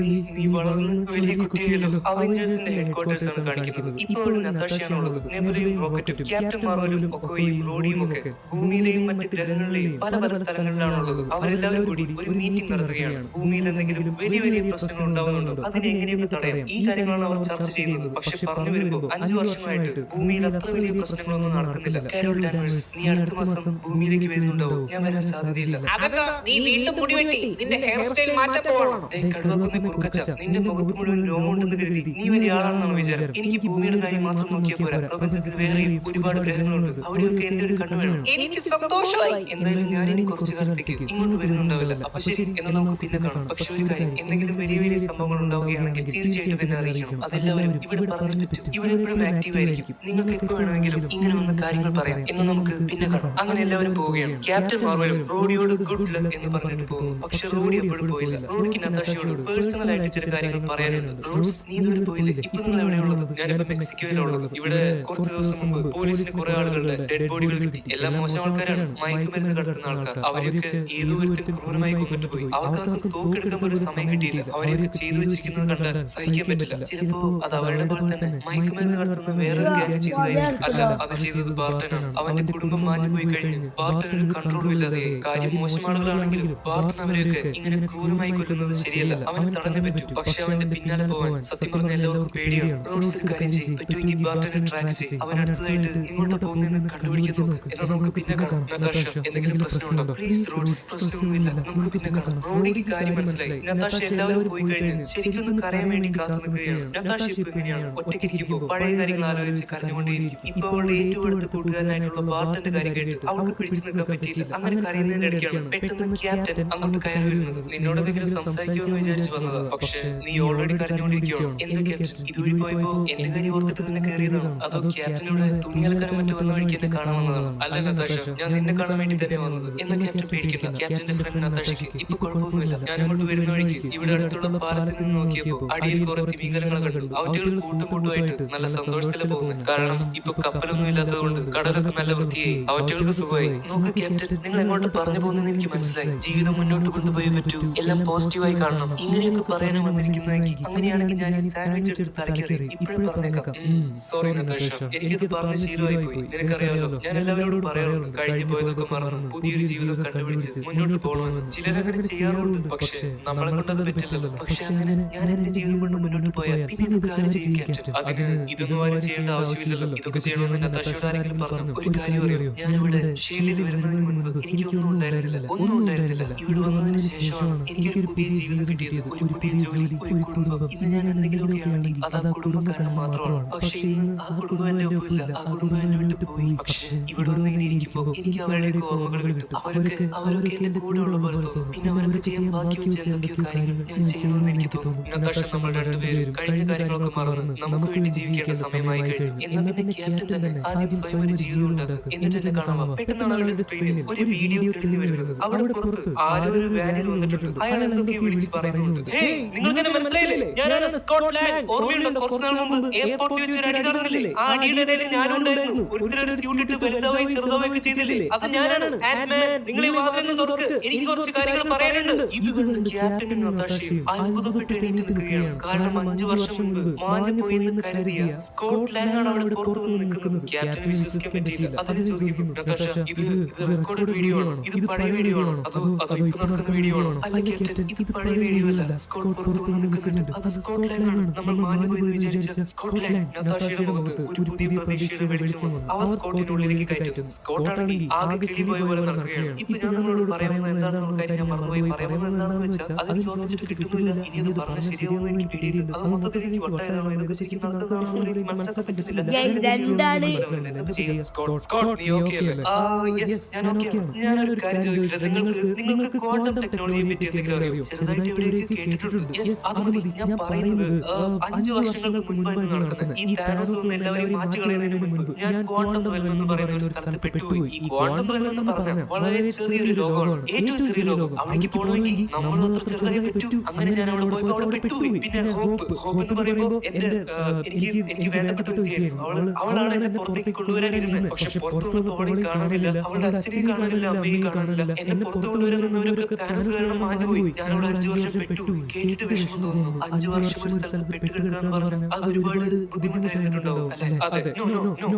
Speaker 2: നീ വളർന്ന് വലിയ കുട്ടിയല്ലോ. അവഞ്ചേഴ്സിന്റെ ഹെഡ്ക്വാർട്ടേഴ്സ് ആണ് കാണിക്കുന്നത്. ഇപ്പോൾ നതാഷയാണുള്ളത്. നെബുലയും റോക്കറ്റും ക്യാപ്റ്റൻ മാർവലും ഒക്കെയും റോഡിയും ഒക്കെ ഭൂമിയിലെയും മറ്റ് ഗ്രഹങ്ങളിലെയും പല പല സ്ഥലങ്ങളിലാണുള്ളത്. അവരെല്ലാവരും കൂടി ഒരു മീറ്റിംഗ് നടത്തുകയാണ്. ഭൂമിയിൽ എന്തെങ്കിലും വലിയ വലിയ പ്രശ്നങ്ങൾ ഉണ്ടാവുന്നുണ്ടോ, അതിനെ എങ്ങനെയൊക്കെ തടയാം, ഈ കാര്യങ്ങളാണ് അവർ ചർച്ച ചെയ്യുന്നത്. പക്ഷെ പറഞ്ഞു വരുമ്പോൾ 5 വർഷമായിട്ട് ഭൂമിയിൽ അത്ര വലിയ പ്രശ്നങ്ങളൊന്നും നടക്കുന്നില്ല. കാരോൾ ഡാൻവേഴ്സ്, നീ അടുത്ത മാസം ഭൂമിയിലേക്ക് വരുന്നുണ്ടാവോ? ഞാൻ വരാൻ സാധ്യതയില്ല.
Speaker 3: അതെന്താ നീ വീണ്ടും മുടി വെട്ടി? നിന്റെ ഹെയർ സ്റ്റൈൽ മാറ്റാൻ പോകണം.
Speaker 2: കടുവക്കുന്ന കുറുക്കച്ച, നിന്റെ മുഖത്ത് മുഴുവൻ രോമമുണ്ടെന്ന് കരുതി നീ വലിയ ആളാണെന്നാണ് വിചാരം. എനിക്ക് ഭൂമിയുടെ കാര്യം മാത്രം നോക്കിയാൽ പോരാ. പ്രപഞ്ചത്തിൽ വേറെയും ഒരുപാട് ഗ്രഹങ്ങളുണ്ട്. അവരൊക്കെ എന്റെ ഒരു കണ്ണു വേണം.
Speaker 3: എനിക്ക് സന്തോഷമായി.
Speaker 2: എന്തായാലും ഞാൻ ഇനി കുറച്ചു കാലത്തേക്ക് ഇങ്ങോട്ട് വരുന്നുണ്ടാവില്ല. അപ്പൊ ശരി, എന്നാൽ നമുക്ക് പിന്നെ കാണാം. പക്ഷെ ഒരു കാര്യം, എന്തെങ്കിലും വലിയ വലിയ സംഭവങ്ങൾ ഉണ്ടാവുകയാണെങ്കിൽ തീർച്ചയായിട്ടും പിന്നെ അറിയിക്കണം. അതെല്ലാവരും ഇവിടെ പറഞ്ഞു പറ്റും. ഇവരെപ്പോഴും ആക്റ്റീവ് ആയിരിക്കും. നിങ്ങൾക്ക് എപ്പോൾ വേണമെങ്കിലും ഇങ്ങനെ വന്ന കാര്യങ്ങൾ പറയാം. എന്ന് നമുക്ക് പിന്നെ കാണാം. അങ്ങനെ എല്ലാവരും പോവുകയാണ്. ക്യാപ്റ്റൻ മാർവലും റോഡിയോട് ഗുഡ് ലക്ക് എന്ന് പറഞ്ഞിട്ട് പോകുന്നു. പക്ഷെ റോഡി എപ്പോഴും പോയില്ല. റോഡിക്ക് നതാഷയോട് പേഴ്സണൽ ആയിട്ട് ചില കാര്യങ്ങൾ പറയാനുണ്ട്. റോഡ്സ്, നീ ഇതുവരെ പോയില്ലേ? ഇപ്പൊ നിങ്ങൾ എവിടെയുള്ളത്? ഞാനിപ്പോ മെക്സിക്കോയിലുള്ളത്. ഇവിടെ കുറച്ച് ദിവസം മുമ്പ് പോലീസിന് കുറെ ആളുകളുടെ ഡെഡ് ബോഡികൾ കിട്ടി. എല്ലാം മോശം ആൾക്കാരാണ്, മയക്കുമരുന്ന് കടത്തുന്ന ആൾക്കാർ. അവരൊക്കെ ഏതോ ഒരുത്തും ക്രൂരമായി കൊണ്ടുപോയി. അവർക്കാർക്കും തോക്കെടുക്കാൻ പോലും സമയം കിട്ടിയില്ല. അവരെയൊക്കെ ചെയ്തു വെച്ചിരിക്കുന്നത് കണ്ടാൽ സഹിക്കാൻ പറ്റില്ല. ചിലപ്പോ അത് അവരുടെ പോലെ തന്നെ മയക്കുമരുന്ന് കടത്തുന്ന വേറൊരു കാര്യം ചെയ്തതായിരിക്കും. അല്ല, അത് ചെയ്തത് ബാർട്ടനാണ്. അവന്റെ കുടുംബം മാഞ്ഞു പോയി കഴിഞ്ഞു. ബാർട്ടന് കൺട്രോളും ഇല്ലാതെ കാര്യം മോശം ആളുകളാണെങ്കിലും ബാർട്ടൻ അവരെയൊക്കെ ഇങ്ങനെ ക്രൂരമായി കൊല്ലുന്നത് ശരിയല്ല. അവന് തടഞ്ഞേ പറ്റൂ. പക്ഷെ അവന്റെ പിന്നാലെ പോവാൻ സത്യം പറഞ്ഞ എല്ലാവർക്കും പേടിയാണ്. റോഡ്സ് കാര്യം ചെയ്യും. പറ്റുമെങ്കിൽ ബാർട്ടനെ ട്രാക്ക് ചെയ്യും. അവൻ അടുത്തതായിട്ട് എങ്ങോട്ട് പോകുന്നതെന്ന് കണ്ടുപിടിക്കാൻ നോക്ക്. എന്നാൽ നമുക്ക് പിന്നെ കാണാം. നതാഷ, എന്തെങ്കിലും പ്രശ്നമുണ്ടോ? പ്ലീസ് റോഡ്സ്, പ്രശ്നമൊന്നുമില്ല, നമുക്ക് പിന്നെ കാണാം. റോഡിക്ക് കാര്യം മനസ്സിലായി. നതാഷ എല്ലാവരും പോയി കഴിഞ്ഞ് ശരിക്കും ഒന്ന് കരയാൻ വേണ്ടി കാത്തു നിൽക്കുകയാണ്. നതാഷ ഇപ്പൊ എങ്ങനെയാണ്? ഒറ്റയ്ക്കിരിക്കുമ്പോൾ പഴയ കാര്യങ്ങൾ ആലോചിച്ച് കരഞ്ഞുകൊണ്ടേയിരിക്കും. ഇപ്പോൾ അവളുടെ ഏറ്റവും അടുത്ത കൂട്ടുകാരനായിട്ടുള്ള ബാർട്ടന്റെ കാര്യം കേട്ട് അവൾക്ക് പിടിച്ചു നിൽക്കാൻ പറ്റിയില്ല. അങ്ങനെ കരയുന്നതിന്റെ ഇടയ്ക്കാണ് പെട്ടെന്ന് ക്യാപ്റ്റൻ അങ്ങോട്ട് കയറി വരുന്നത്. നിന്നോട് എന്തെങ്കിലും സംസാരിക്കുമെന്ന് വിചാരിച്ചു വന്നതാ. പക്ഷെ നീ ഓൾറെഡി കരഞ്ഞുകൊണ്ടിരിക്കുകയാണ്. എന്ത് ക്യാപ്റ്റൻ, ഇതുവഴി പോയപ്പോ എന്റെ കാര്യം ഓർത്തിട്ട് നിന്നെ കയറിയതാണോ? അതോ ക്യാപ്റ്റനോട് തുണി അലക്കാനും മറ്റു വന്ന വഴിക്ക് എന്നെ കാണാൻ വന്നതാണ്? അല്ല നതാഷ, ഞാൻ നിന്നെ കാണാൻ വേണ്ടി തന്നെ വന്നത്. എന്നാൽ ക്യാപ്റ്റൻ പേടിക്കില്ല. ക്യാപ്റ്റന്റെ ഫ്രണ്ട് നതാഷയ്ക്ക് ഇപ്പൊ കുഴപ്പമൊന്നുമില്ല. ഞാൻ അങ്ങോട്ട് വരുന്ന വഴിക്ക് ഇവിടെ അടുത്തുള്ള പാലത്തിൽ നിന്ന് നോക്കിയപ്പോ അടിയിൽ കുറെ തിമിംഗലങ്ങളെ കണ്ടു. അവറ്റകൾ കൂട്ടുകൂട്ടുമായിട്ട് നല്ല സന്തോഷത്തില് പോകുന്നു. കാരണം ഇപ്പൊ കപ്പലൊന്നും ഇല്ലാത്തതുകൊണ്ട് കടലൊക്കെ നല്ല വൃത്തിയായി. അവറ്റകൾക്ക് സുഖമായി. നോക്ക് ക്യാപ്റ്റൻ, നിങ്ങൾ എങ്ങോട്ട് പറഞ്ഞു പോകുന്നതെന്ന് എനിക്ക് മനസ്സിലായി. ജീവിതം മുന്നോട്ട് കൊണ്ടുപോയി പറ്റൂ. എല്ലാം പോസിറ്റീവായി കാണണം. ഇങ്ങനെയൊക്കെ പറയാനോ വന്നിരിക്കുന്നതെങ്കിൽ അങ്ങനെയാണെങ്കിൽ ഞാൻ ഈ സാൻഡ്വിച്ച് എടുത്ത് തലക്കേറി ഇപ്പോഴും പറഞ്ഞേക്കാം. സോറി നതാഷ, എനിക്കത് പറഞ്ഞ ശീലമായി പോയി. നിനക്കറിയാമല്ലോ, ഞാൻ എല്ലാവരോടും പറയാറുണ്ട് കഴിഞ്ഞു പോയതൊക്കെ മറന്ന് പുതിയൊരു ജീവിതം കണ്ടുപിടിച്ച് മുന്നോട്ട് പോകണമെന്ന്. ചിലരങ്ങനെ ചെയ്യാറുണ്ട്. പക്ഷെ നമ്മളെ കൊണ്ടത് പറ്റില്ലല്ലോ. പക്ഷെ അങ്ങനെ ഞാൻ എന്റെ ജീവിതം കൊണ്ട് മുന്നോട്ട് പോയാൽ പിന്നെ ഇത് കാര്യം ചെയ്യും ക്യാപ്റ്റൻ. അതിന് ഇതൊന്നും ആരും ചെയ്യേണ്ട ആവശ്യമില്ലല്ലോ. ഇതൊക്കെ ചെയ്യണമെന്ന് നതാഷയോട് ആരെങ്കിലും പറഞ്ഞു? ഒരു കാര്യം അറിയോ, ഞാൻ ഇവിടെ ഷീൽഡിൽ വരുന്നതിന് മുൻപ് എനിക്കൊന്നും ഉണ്ടായിരുന്നില്ല. ഒന്നും ഉണ്ടായിരുന്നില്ല. ഇവിടെ വന്നതിന് ശേഷമാണ് എനിക്കൊരു പുതിയ ജീവിതം കിട്ടിയത്. ഒരു പുതിയ ജോലി, ഒരു കുടുംബം. ഇത് ഞാൻ എന്തെങ്കിലുമൊക്കെ ആണെങ്കിൽ അത് ആ കുടുംബക്കാരൻ മാത്രമാണ്. പക്ഷെ ഇന്ന് ആ കുടുംബം എന്റെ ഒപ്പില്ല. ആ കുടുംബം എന്നെ വിട്ടു പോയി. പക്ഷെ ഇവിടെ വന്ന് ഇങ്ങനെ ഇരിക്കുമ്പോൾ എനിക്ക് അവരുടെ ഓർമ്മകൾ കിട്ടും. അവരൊക്കെ എന്റെ കൂടെയുള്ള പോലെ തോന്നും. പിന്നെ അവർക്ക് ചെയ്യാൻ ബാക്കി വെച്ച എന്തൊക്കെയോ കാര്യങ്ങൾ ഞാൻ ചെയ്യുമെന്ന് എനിക്ക് തോന്നും. നതാഷ, നമ്മൾ രണ്ടുപേരും കഴിഞ്ഞ കാര്യങ്ങളൊക്കെ മറന്ന് നമുക്ക് വേണ്ടി ജീവിക്കേണ്ട സമയമായി കഴിഞ്ഞു. എന്നാൽ പിന്നെ ക്യാപ്റ്റൻ തന്നെ ആദ്യം സ്വയം ഒരു ജീവിതം ഉണ്ടാക്കും. എന്നിട്ട് എന്നെ കാണാമോ? പെട്ടെന്നാണ് അവളുടെ സ്ക്രീനിൽ ഒരു വീഡിയോ തെളിഞ്ഞു വരുന്നത്. അവിടെ പുറത്ത് ആരോ ഒരു വാനിൽ വന്നിട്ടുണ്ട്. അയാൾ എന്തൊക്കെയോ വിളിച്ച് പറയുന്നുണ്ട്.
Speaker 3: നിങ്ങൾക്ക് എന്നെ മനസ്സിലായില്ലേ? ഞാനാണ് സ്കോട്ട്ലാൻഡ്. ഓർമ്മയുണ്ടോ കുറച്ച് നാൾ മുമ്പ് എയർപോർട്ടിൽ വെച്ച് ഒരു അടി നടന്നില്ലേ? ആ അടിയുടെ ഇടയിൽ ഞാനും ഉണ്ടായിരുന്നു. ഒരുത്തരൊരു സ്യൂട്ട് ഇട്ട് വലുതാവുകയും ചെറുതാവുകയും ചെയ്തില്ലേ? അത് ഞാനാണ്. ആൻഡ്മാൻ, നിങ്ങൾ ഈ വാതിൽ തുറക്ക്, എനിക്ക് കുറച്ച് കാര്യങ്ങൾ പറയാനുണ്ട്. ഇത് കണ്ട് ക്യാപ്റ്റനും നതാഷയും അത്ഭുതപ്പെട്ട് എണീറ്റ് നിൽക്കുകയാണ്. കാരണം 5 വർഷം മുമ്പ് മാഞ്ഞു പോയെന്ന് കരുതിയ സ്കോട്ട്ലാൻഡാണ് അവിടെ പുറത്തു നിൽക്കുന്നത്. ക്യാപ്റ്റൻ വിശ്വസിക്കാൻ പറ്റിയില്ല. അതിന് ചോദിക്കുന്നു, നതാഷ, ഇത് റെക്കോർഡ് വീഡിയോ ആണോ? ഇത് പഴയ വീഡിയോ ആണോ? അതോ ഇപ്പൊ നടക്കുന്ന വീഡിയോ ആണോ? അല്ല ക്യാപ്റ്റൻ, ഇത് പഴയ വീഡിയോ അല്ല. സ്കോട്ട് പുറത്തു നിൽക്കുന്നുണ്ട്. അത് സ്കോട്ട്ലാൻഡാണ്. നമ്മൾ മാഞ്ഞു പോയി വിചാരിച്ച സ്കോട്ട്ലാൻഡ്. നതാഷയുടെ മുഖത്ത് ഒരു പുതിയ പ്രതീക്ഷയുടെ വെളിച്ചം വന്നു. അവർ സ്കോട്ടിനുള്ളിലേക്ക് കയറ്റുന്നു. സ്കോട്ടാണെങ്കിൽ ആകെ കിളിപോയ പോലെ നടക്കുകയാണ്. ഇപ്പൊ ഞാൻ നമ്മളോട് പറയുന്നത് എന്താണെന്നുള്ള കാര്യം ഞാൻ മറന്നുപോയി. പറയുന്നത് എന്താണെന്ന് വെച്ചാൽ അതെനിക്ക് ഓർമ്മിച്ചിട്ട് കിട്ടുന്നില്ല. ഇനി അത് പറഞ്ഞ ശരിയാവുന്ന എനിക്ക് പേടിയുണ്ട്. അത് മൊത്തത്തിൽ എനിക്ക് വട്ടായതാണോ? ഇതൊക്കെ ശരിക്കും നടക്കുകയാണോ എനിക്ക് മനസ്സിലാക്കാൻ പറ്റുന്നില്ല. ഞാനൊരു കാര്യം ചോദിക്കട്ടെ, നിങ്ങൾക്ക് ക്വാണ്ടം ടെക്നോളജിയെ പറ്റി എന്തെങ്കിലും അറിയോ? ചെറുതായിട്ട് എവിടെയൊക്കെ കേട്ടിട്ടുണ്ട്.
Speaker 2: കേട്ടിട്ടുണ്ട്. Yes, അത് മതി. ഞാൻ പറയുന്നത് 5 വർഷങ്ങൾക്ക് മുൻപായിരുന്നു നടക്കുന്നത്. ഈ താനോസ് വന്ന് എല്ലാവരെയും മാറ്റിക്കളയുന്നതിന് മുൻപ് ഞാൻ ക്വാണ്ടം റെൽം എന്ന് പറയുന്ന ഒരു സ്ഥലത്ത് പെട്ടുപോയി. ഈ ക്വാണ്ടം റെൽം എന്ന് പറഞ്ഞാൽ വളരെ ചെറിയൊരു ലോകമാണ്, ഏറ്റവും ചെറിയ ലോകം. അവിടേക്ക് പോകണമെങ്കിൽ നമ്മൾ അത്ര ചെറുതായി പറ്റൂ. അങ്ങനെ ഞാൻ അവിടെ പോയപ്പോൾ അവിടെ പെട്ടുപോയി. പിന്നെ ഹോപ്പ് എന്ന് പറയുമ്പോൾ എനിക്ക് വേണ്ടപ്പെട്ട വ്യക്തിയായിരുന്നു. അവളാണ് എന്നെ പുറത്തേക്ക് കൊണ്ടുവരാനിരുന്നത്. പക്ഷെ പുറത്തു വന്നപ്പോൾ അവളെ കാണില്ല, അവളുടെ അച്ഛനെയും കാണില്ല, അമ്മയെയും കാണില്ല. എന്നെ പുറത്തു കൊണ്ടുവരുന്നവരൊക്കെ താനോസ് കാരണം മാഞ്ഞുപോയി. ഞാനവിടെ 5 വർഷം പെട്ടുപോയി. കേട്ട് വിഷമം തോന്നുന്നു. 5 വർഷം ഒരു സ്ഥലത്ത് പെട്ടുകിടക്കുക എന്ന് പറഞ്ഞാൽ അത് ഒരുപാട് ബുദ്ധിമുട്ടായിട്ടുണ്ടാവും.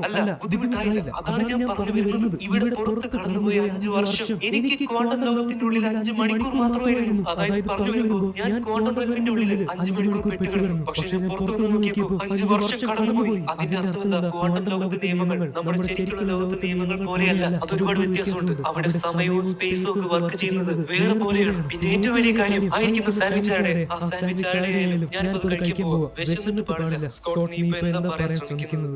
Speaker 2: അല്ല, ബുദ്ധിമുട്ടായില്ല. അതാണ് ഞാൻ പറഞ്ഞു വരുന്നത്. ഇവിടെ പുറത്ത് കടന്നുപോയ 5 വർഷം എനിക്ക് ക്വാണ്ടം ലോകത്തിന്റെ ഉള്ളിൽ 5 മണിക്കൂർ മാത്രമായിരുന്നു. അതായത് പറഞ്ഞു വരുമ്പോൾ ഞാൻ ക്വാണ്ടം ലോകത്തിന്റെ ഉള്ളിൽ 5 മണിക്കൂർ പെട്ടുകിടന്നു. പക്ഷെ ഞാൻ പുറത്തു നോക്കിയപ്പോൾ 5 വർഷം കടന്നുപോയി. അതിന്റെ അർത്ഥം എന്താ? ക്വാണ്ടം ലോകത്തെ നിയമങ്ങൾ നമ്മുടെ ശരിക്കുള്ള ലോകത്തെ നിയമങ്ങൾ പോലെയല്ല. അത് ഒരുപാട് വ്യത്യാസമുണ്ട്. അവിടെ സമയവും സ്പേസും ഒക്കെ വർക്ക് ചെയ്യുന്നത് വേറെ പോലെയാണ്. പിന്നെ ഏറ്റവും വലിയ കാര്യം ആയിരിക്കുന്ന സാൻഡ്വിച്ച് ആടെ. ആ സാൻഡ്വിച്ച് ആടെയായാലും ഞാനിപ്പോൾ കഴിക്കാൻ പോവാ. വിശന്നിട്ട് പാടില്ല. സ്കോട്ട്, നീ ഇപ്പൊ എന്താ പറയാൻ ശ്രമിക്കുന്നത്?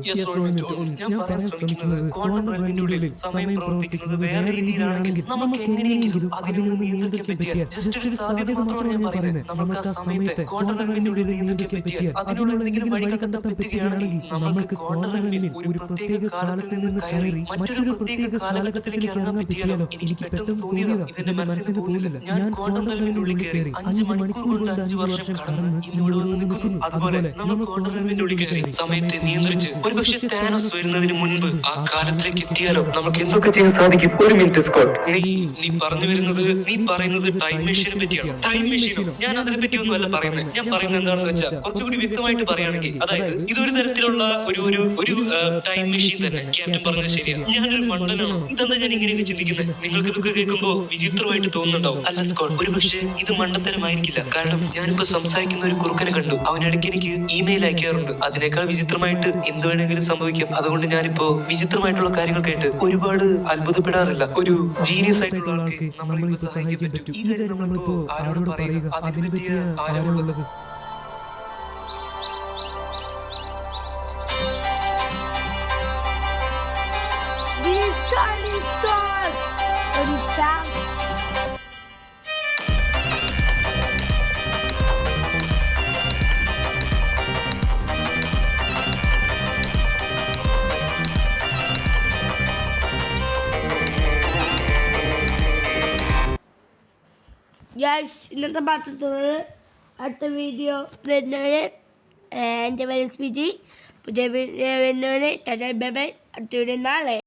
Speaker 2: ഞാൻ പറയാൻ ശ്രമിക്കുന്നത് ക്വാണ്ടം റെൽമിന്റെ ഉള്ളിൽ സമയം പ്രവർത്തിക്കുന്നത് വേറെ രീതിയിലാണെങ്കിൽ നമുക്ക് എങ്ങനെയെങ്കിലും അതിൽ നിന്ന് നിയന്ത്രിക്കാൻ പറ്റിയാൽ, ജസ്റ്റ് ഒരു സാധ്യത മാത്രമാണ് ഞാൻ പറയുന്നത്. നമുക്ക് ആ സമയത്തെ ക്വാണ്ടം റെൽമിന്റെ ഉള്ളിൽ നിയന്ത്രിക്കാൻ പറ്റിയാൽ, അതിനുള്ള എന്തെങ്കിലും വഴി കണ്ടെത്താൻ പറ്റുകയാണെങ്കിൽ നമുക്ക് ക്വാണ്ടം റെൽമിൽ ഒരു പ്രത്യേക കാലത്തിൽ നിന്ന് കയറി മറ്റൊരു പ്രത്യേക കാലഘട്ടത്തിലേക്ക് ഇറങ്ങാൻ പറ്റിയാലോ? എനിക്ക് പെട്ടെന്ന് തോന്നിയതാ, ഇതിന്റെ മനസ്സിന് തോന്നില്ല. ഞാൻ ക്വാണ്ടം റെൽമിന്റെ ഉള്ളിൽ കയറി 5 മണിക്കൂർ കൊണ്ട് 5 വർഷം കടന്ന് ഇവിടെ വന്ന് നിൽക്കുന്നു. അതുപോലെ നമ്മൾ ക്വാണ്ടം റെൽമിന്റെ ഉള്ളിൽ കയറി സമയത്തെ നിയന്ത്രിച്ച് ഒരുപക്ഷെ താനോസ് വരുന്നതിന് മുൻപ് ആ കാലത്തിലേക്ക് എത്തിയാലോ? നമുക്ക് എന്തൊക്കെ ചെയ്യാൻ സാധിക്കും? ഒരു മിനിറ്റ് സ്കോട്ട്, നീ പറയുന്നത് ടൈം മെഷീനെ പറ്റിയാണ്. ടൈം മെഷീനോ? ഞാൻ അതിനെ പറ്റി ഒന്നും അല്ല പറയുന്നത്. ഞാൻ പറയുന്നത് എന്താണെന്ന് വെച്ചാൽ കുറച്ചുകൂടി വ്യക്തമായിട്ട് പറയുകയാണെങ്കിൽ, അതായത് ഇതൊരു തരത്തിലുള്ള ഒരു ടൈം മെഷീൻ തന്നെ. ക്യാപ്റ്റൻ പറഞ്ഞത് ശരിയാണ്. ഞാനൊരു മണ്ടനാണോ? ഇതെന്താ ഞാൻ ഇങ്ങനെയൊക്കെ ചിന്തിക്കുന്നത്? നിങ്ങൾക്ക് ഇതൊക്കെ കേൾക്കുമ്പോൾ വിചിത്രമായിട്ട് തോന്നുന്നുണ്ടാവും. അല്ല സ്കോട്ട്, ഒരു പക്ഷേ ഇത് മണ്ടത്തരമായിരിക്കില്ല. കാരണം ഞാനിപ്പോ സംസാരിക്കുന്ന ഒരു കുറുക്കനെ കണ്ടു. അവനിടയ്ക്ക് എനിക്ക് ഇമെയിൽ അയക്കാറുണ്ട്. അതിനേക്കാൾ വിചിത്രമായിട്ട് എന്ത് വേണമെങ്കിലും സംഭവിക്കാം. അതുകൊണ്ട് ഞാനിപ്പോ വിചിത്രമായിട്ടുള്ള കാര്യങ്ങൾ കേട്ട് ഒരുപാട് അത്ഭുതപ്പെടാറില്ല. ഒരു ജീനിയസ് ആയിട്ടുള്ള ആൾക്ക് നമ്മളിപ്പോ സഹായിക്കാൻ പറ്റും. ഈ കാര്യം നമ്മളിപ്പോ ആരോട് പറയുക? അതിനെ പറ്റിയ ആരാളുള്ളത്?
Speaker 1: ഗൈസ്, ഇന്നത്തെ പാത്രത്തോട് അടുത്ത വീഡിയോ വരുന്നവരെ എൻ്റെ പേര് സ്വിജി. പുതിയ വീഡിയോ വരുന്നവരെ ബൈ ബൈ. അടുത്ത വീഡിയോ നാളെ.